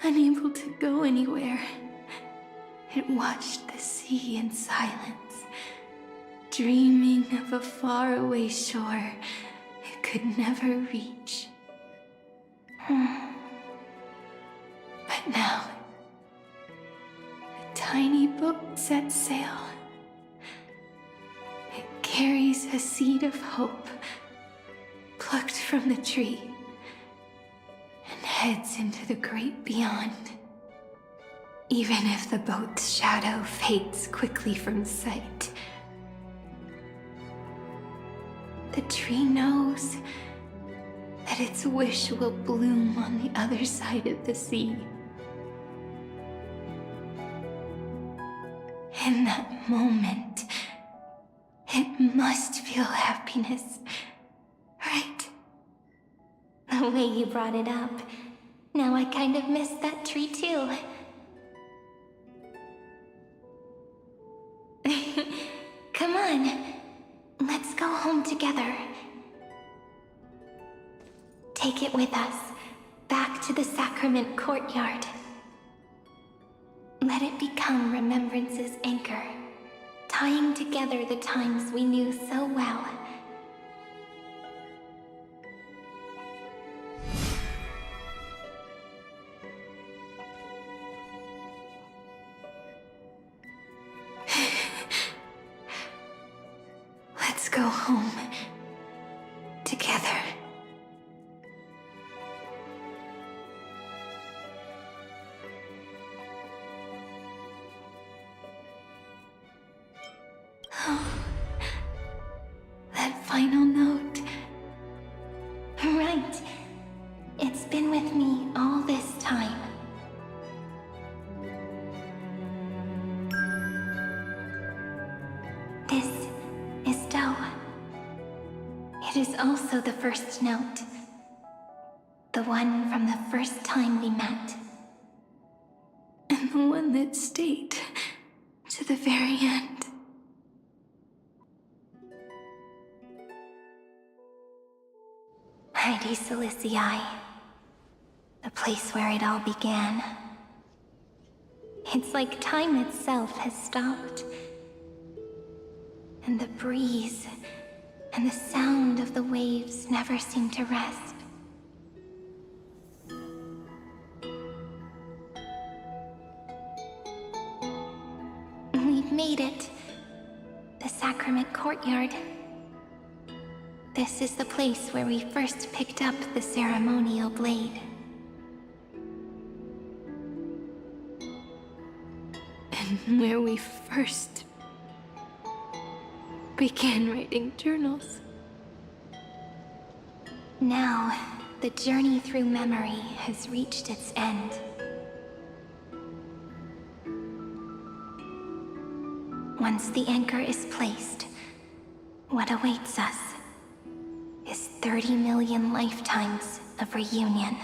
unable to go anywhere. It watched the sea in silence, dreaming of a faraway shore it could never reach. But now, a tiny boat sets sail. It carries a seed of hope, plucked from the tree, and heads into the great beyond. Even if the boat's shadow fades quickly from sight, the tree knows that its wish will bloom on the other side of the sea. In that moment, it must feel happiness, right? The way you brought it up Now I kind of miss that tree too. Come on, let's go home together. Take it with us, back to the sacrament courtyard. Let it become remembrance's anchor, tying together the times we knew so well. Let's go home together. That final note. Right. It's been with me all this time. This is Do. It is also the first note. The one from the first time we met. And the one that stayed to the very end. Heidi Silicii, the place where it all began. It's like time itself has stopped. And the breeze and the sound of the waves never seem to rest. We've made it. The sacrament courtyard. This is the place where we first picked up the ceremonial blade. And where we first began writing journals. Now, the journey through memory has reached its end. Once the anchor is placed, what awaits us is 30 million lifetimes of reunion.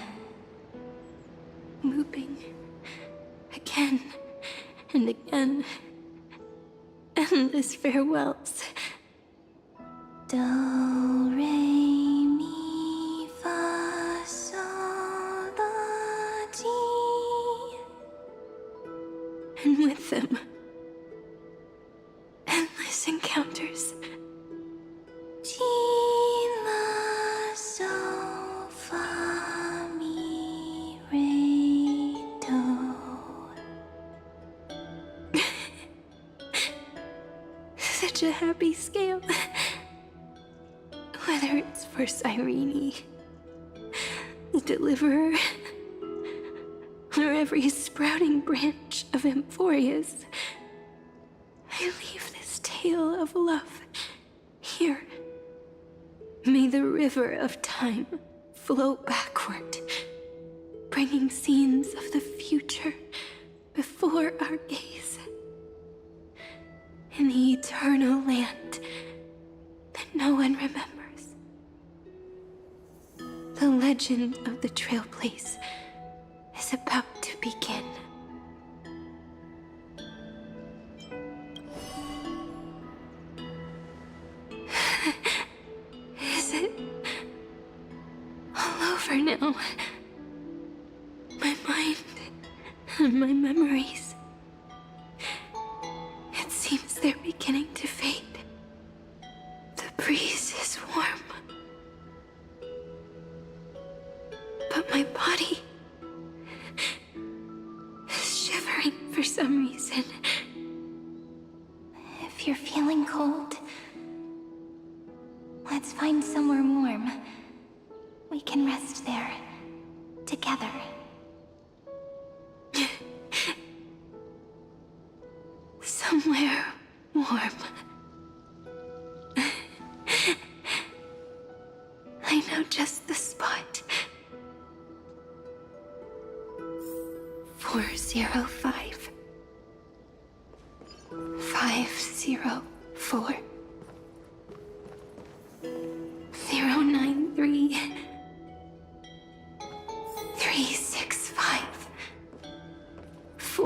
Looping again and again. Endless farewells. Do, re, mi, fa, sol, la, ti. And with them, endless encounters. Ti, la, sol, fa, mi, re, do. Such a happy scale. Whether it's for Cyrene, the Deliverer, or every sprouting branch of Emphorius, I leave this tale of love here. May the river of time flow backward, bringing scenes of the future before our gaze. In the eternal land that no one remembers. The legend of the Trail Place is about to begin. Is it all over now? My mind and my memories. It seems they're beginning to fade. The breeze is warm. But my body is shivering for some reason. If you're feeling cold, let's find somewhere warm. We can rest there, together. Somewhere warm. I know just the spot. 405. 504. 093. 36.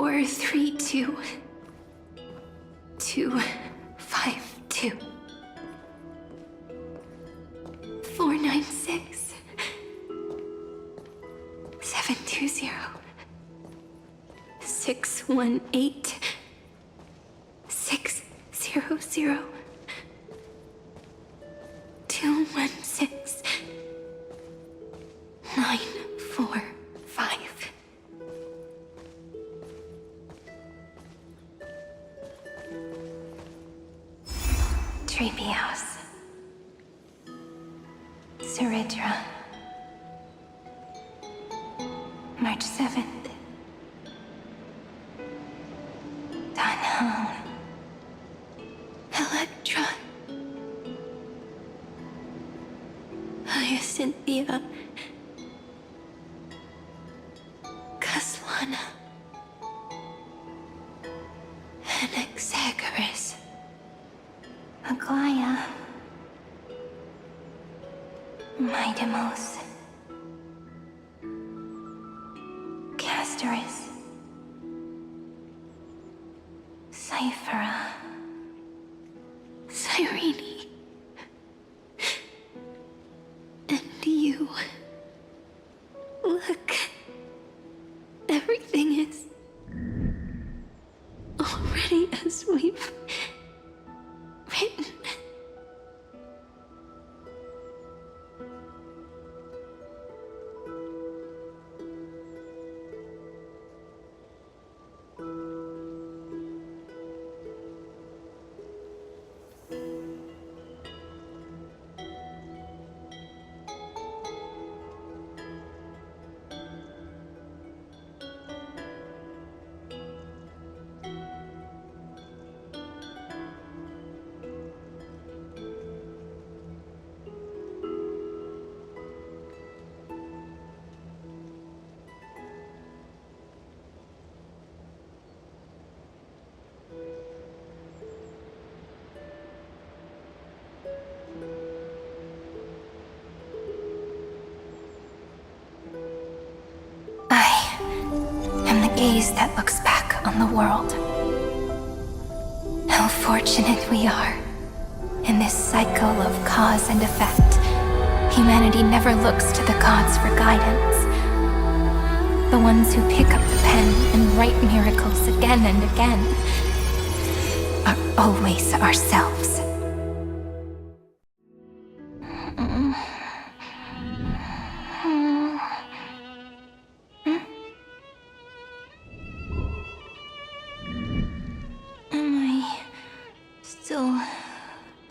432 252 496 720 618 600 216 945 Treehouse Saridra March 7th Dunhound Electra Hyacinthia Caslana Anaxagoras Aglaya Midemos Castorus Cyphera Cyrene and you. Look. Everything is already as we've written. Gaze that looks back on the world. How fortunate we are. In this cycle of cause and effect, humanity never looks to the gods for guidance. The ones who pick up the pen and write miracles again and again are always ourselves.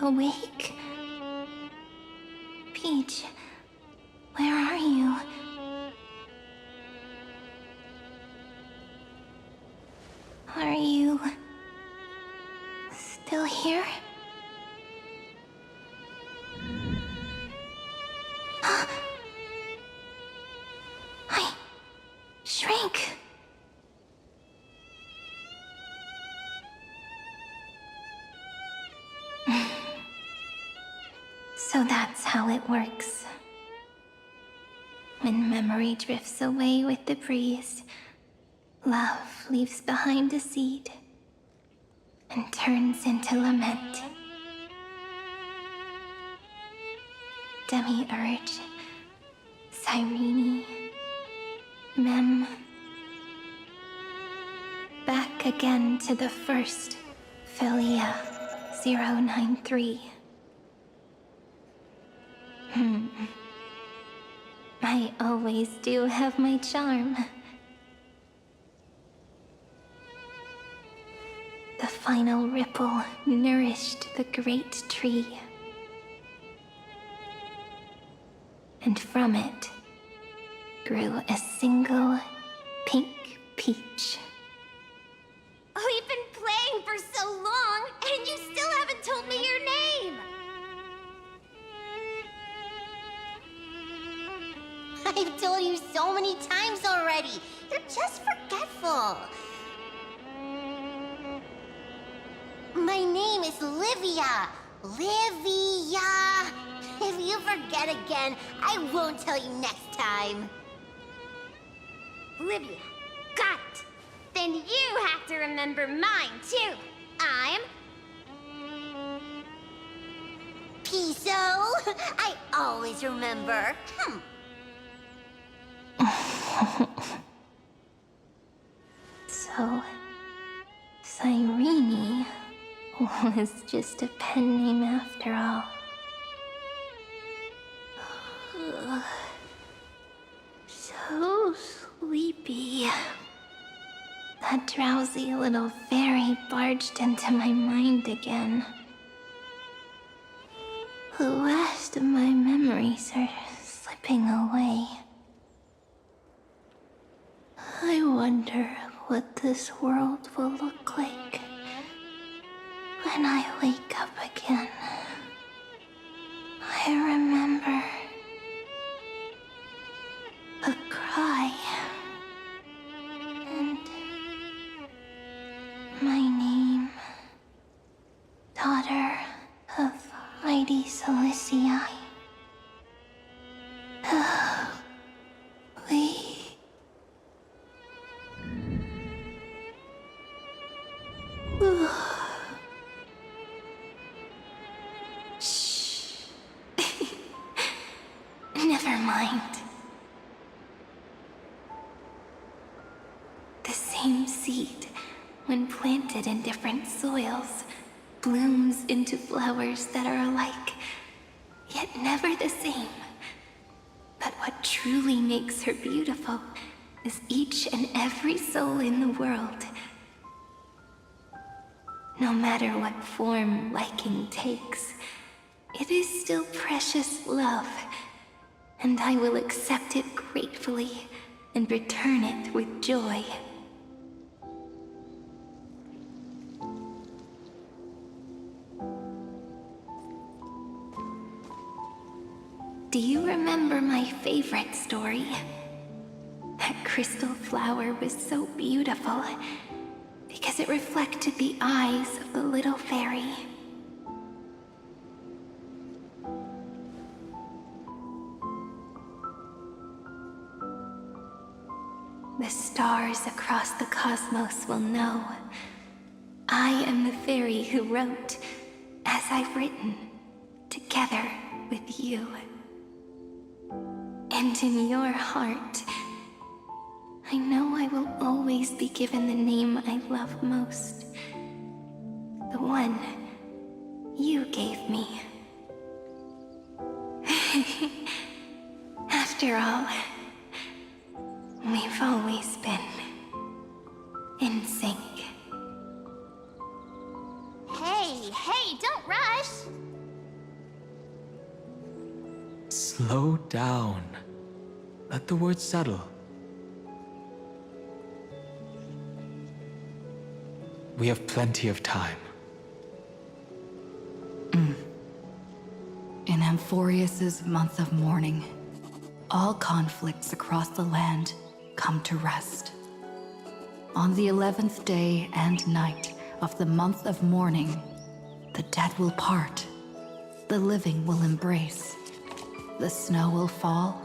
Awake? Peach, where are you? Are you still here? I shrank. So that's how it works. When memory drifts away with the breeze, love leaves behind a seed and turns into lament. Demiurge, Cyrene, Mem. Back again to the first Philia 093. I always do have my charm. The final ripple nourished the great tree. And from it grew a single pink peach. We've been playing for so long, and you still haven't told me your name! I've told you so many times already. You're just forgetful. My name is Livia. Livia. If you forget again, I won't tell you next time. Livia. Got it. Then you have to remember mine, too. I'm... Piso? I always remember. So... Cyrene was just a pen name after all. So sleepy. That drowsy little fairy barged into my mind again. The last of my memories are slipping away. I wonder what this world will look like when I wake up again. I remember a cry and my name, daughter of Lady Celestii. Shh. Never mind. The same seed, when planted in different soils, blooms into flowers that are alike, yet never the same. But what truly makes her beautiful is each and every soul in the world. No matter what form liking takes, it is still precious love, and I will accept it gratefully and return it with joy. Do you remember my favorite story? That crystal flower was so beautiful because it reflected the eyes of the little fairy. The stars across the cosmos will know I am the fairy who wrote, as I've written, together with you. And in your heart, I know I will always be given the name I love most. The one you gave me. After all, we've always been in sync. Hey, don't rush! Slow down. Let the words settle. We have plenty of time. In Amphorius's month of mourning, all conflicts across the land come to rest. On the 11th day and night of the month of mourning, the dead will part, the living will embrace, the snow will fall,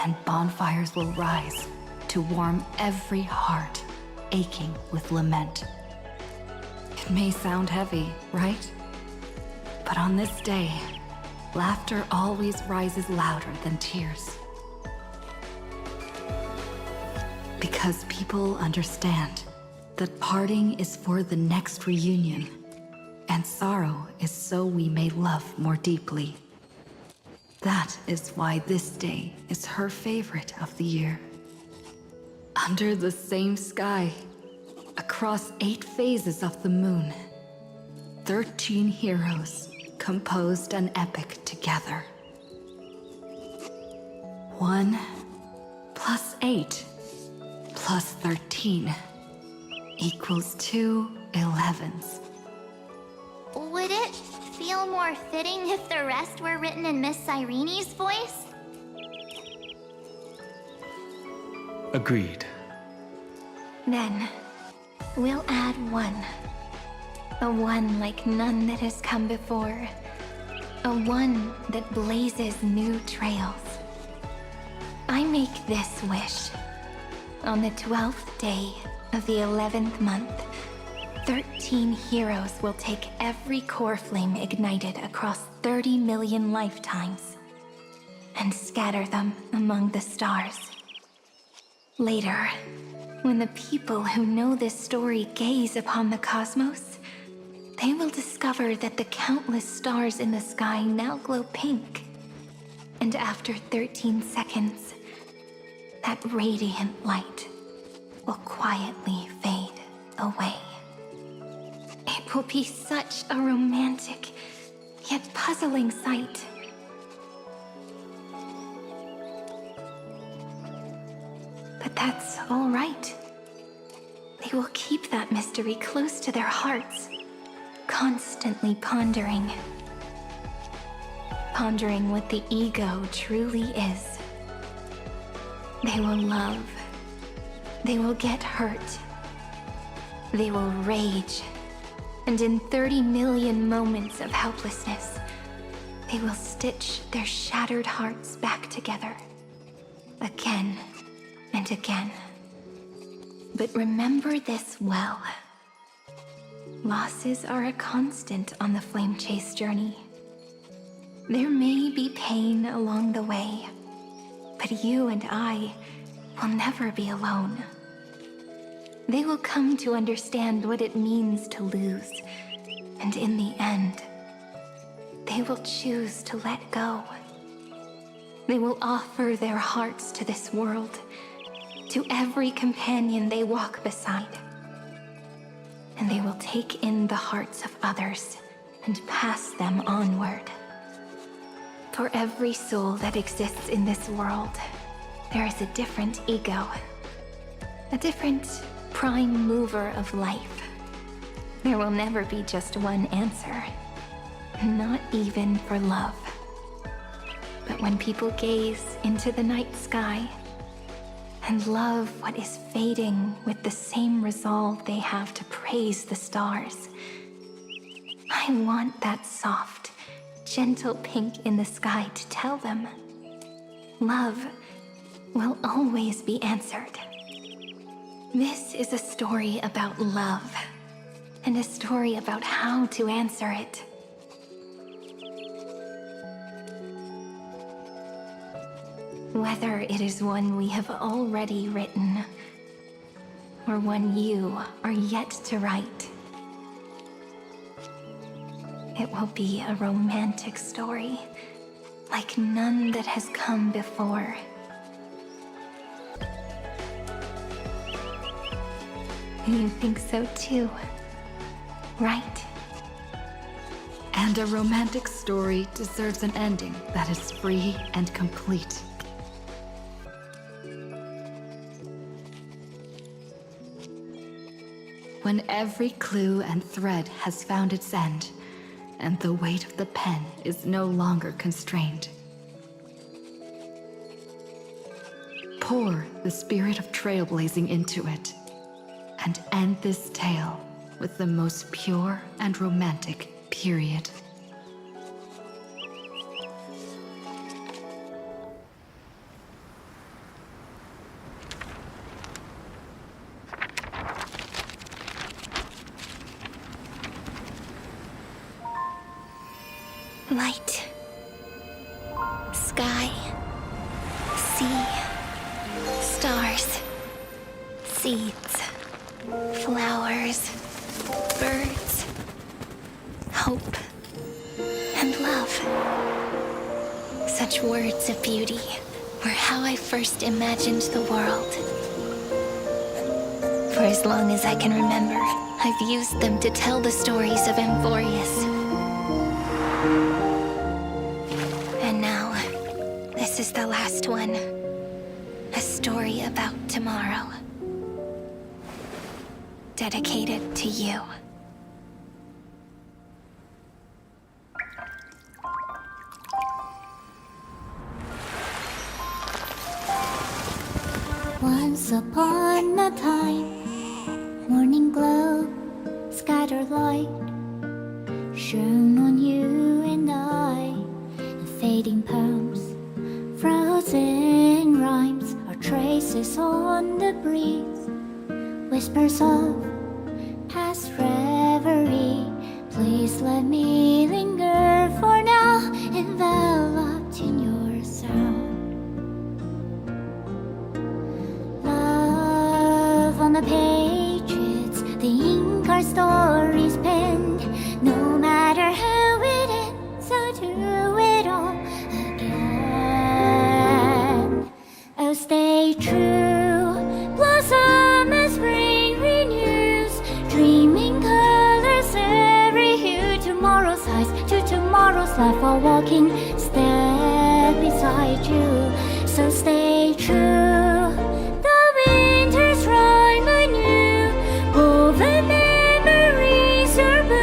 and bonfires will rise to warm every heart aching with lament. It may sound heavy, right? But on this day, laughter always rises louder than tears. Because people understand that parting is for the next reunion, and sorrow is so we may love more deeply. That is why this day is her favorite of the year. Under the same sky, across 8 phases of the moon, 13 heroes composed an epic together. 1 plus 8 plus 13 equals 2 11s. Would it feel more fitting if the rest were written in Miss Cyrene's voice? Agreed. Then, we'll add 1. A 1 like none that has come before. A 1 that blazes new trails. I make this wish. On the 12th day of the 11th month, 13 heroes will take every core flame ignited across 30 million lifetimes and scatter them among the stars. Later, when the people who know this story gaze upon the cosmos, they will discover that the countless stars in the sky now glow pink. And after 13 seconds, that radiant light will quietly fade away. It will be such a romantic, yet puzzling sight. But that's all right. They will keep that mystery close to their hearts, constantly pondering what the ego truly is. They will love. They will get hurt. They will rage. And in 30 million moments of helplessness, they will stitch their shattered hearts back together. Again and again. But remember this well. Losses are a constant on the flame chase journey. There may be pain along the way, but you and I will never be alone. They will come to understand what it means to lose, and in the end, they will choose to let go. They will offer their hearts to this world, to every companion they walk beside. And they will take in the hearts of others and pass them onward. For every soul that exists in this world, there is a different ego, a different prime mover of life. There will never be just one answer, not even for love. But when people gaze into the night sky and love what is fading with the same resolve they have to praise the stars, I want that soft, gentle pink in the sky to tell them, love will always be answered. This is a story about love, and a story about how to answer it. Whether it is one we have already written, or one you are yet to write, it will be a romantic story, like none that has come before. You think so too, right? And a romantic story deserves an ending that is free and complete. When every clue and thread has found its end, and the weight of the pen is no longer constrained. Pour the spirit of trailblazing into it, and end this tale with the most pure and romantic period. Light, sky, sea, stars, seeds, flowers, birds, hope, and love. Such words of beauty were how I first imagined the world. For as long as I can remember, I've used them to tell the stories of Amphorius. And now, this is the last one. A story about tomorrow. Dedicated to you. Once upon a time, morning glow, scattered light, shone on you and I, the fading palms, frozen right. rhymes are traces on the breeze, whispers of past reverie. Please let me linger for now, enveloped in your sound. Love on the page, it's the ink our stories penned. No matter how it ends, I'll do it all again. Oh, stay true, blossom as spring renews, dreaming colors every hue. Tomorrow's eyes to tomorrow's life, while walking step beside you. So stay true. The winter's rhyme anew, woven memories are blue.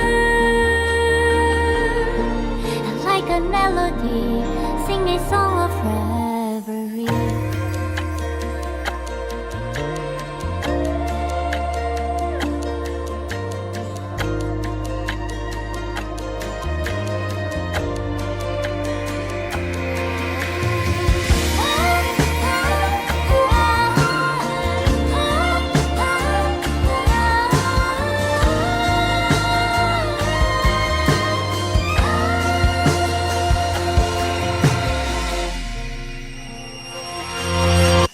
And like a melody, sing a song of reverie.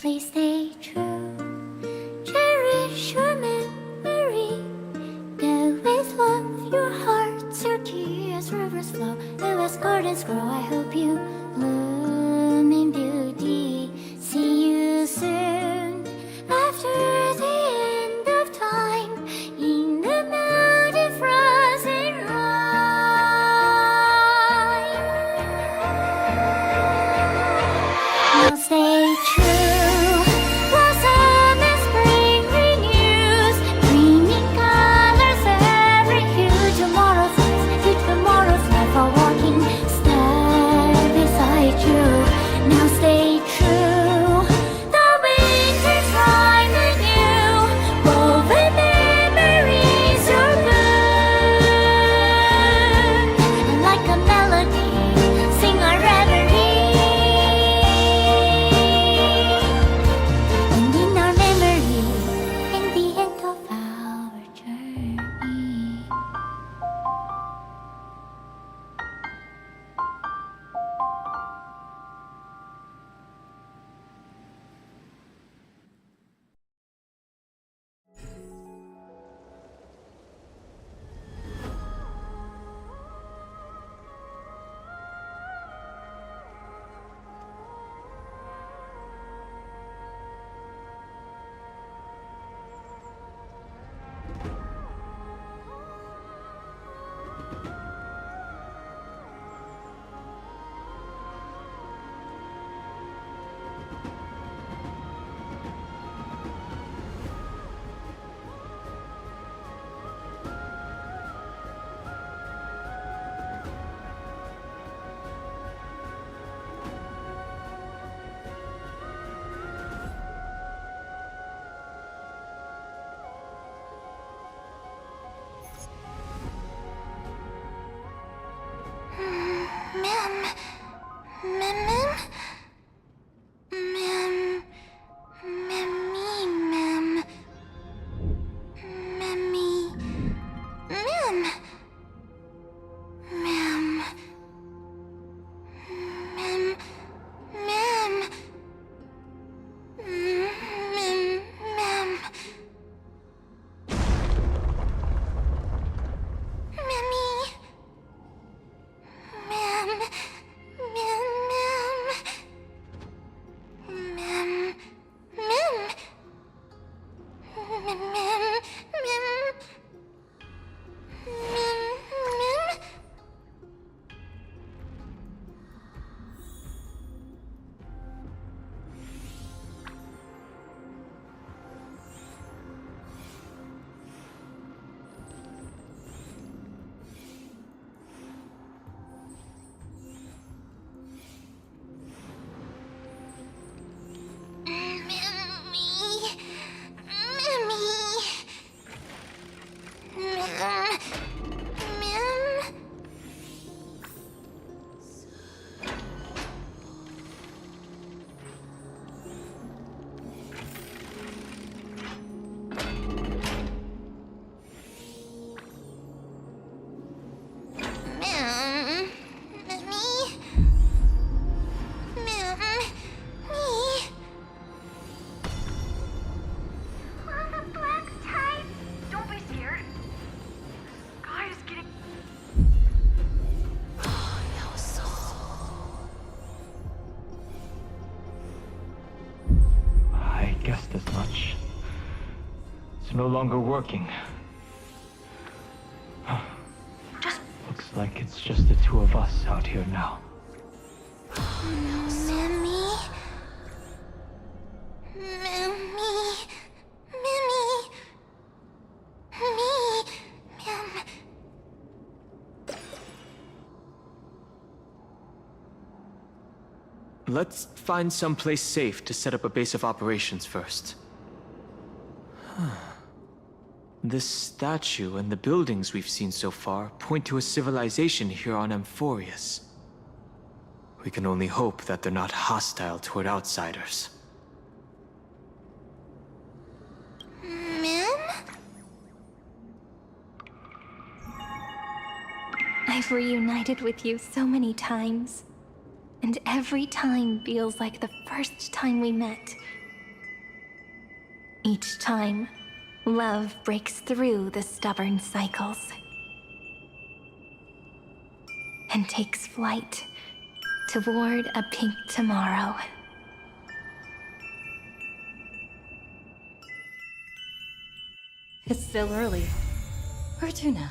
Please stay true, cherish your memory. Go with love, your hearts, your tears, rivers flow. As gardens grow, I hope you bloom in beauty. See you soon, after the end of time, in the mountain frozen rime. Now stay true, blossom as spring renews, dreaming colors every hue. Tomorrow's eyes to tomorrow's life, are walking step beside you. Now stay true, the winter's rhyme anew, woven memories are blue. And like a melody, sing our reverie. guessed as much. It's no longer working. Looks like it's just the two of us out here now. Mimi? Mimi? Let's find someplace safe to set up a base of operations first. This statue and the buildings we've seen so far point to a civilization here on Amphorius. We can only hope that they're not hostile toward outsiders. Mim? I've reunited with you so many times, and every time feels like the first time we met. Each time, love breaks through the stubborn cycles and takes flight toward a pink tomorrow. It's still early. Where to now?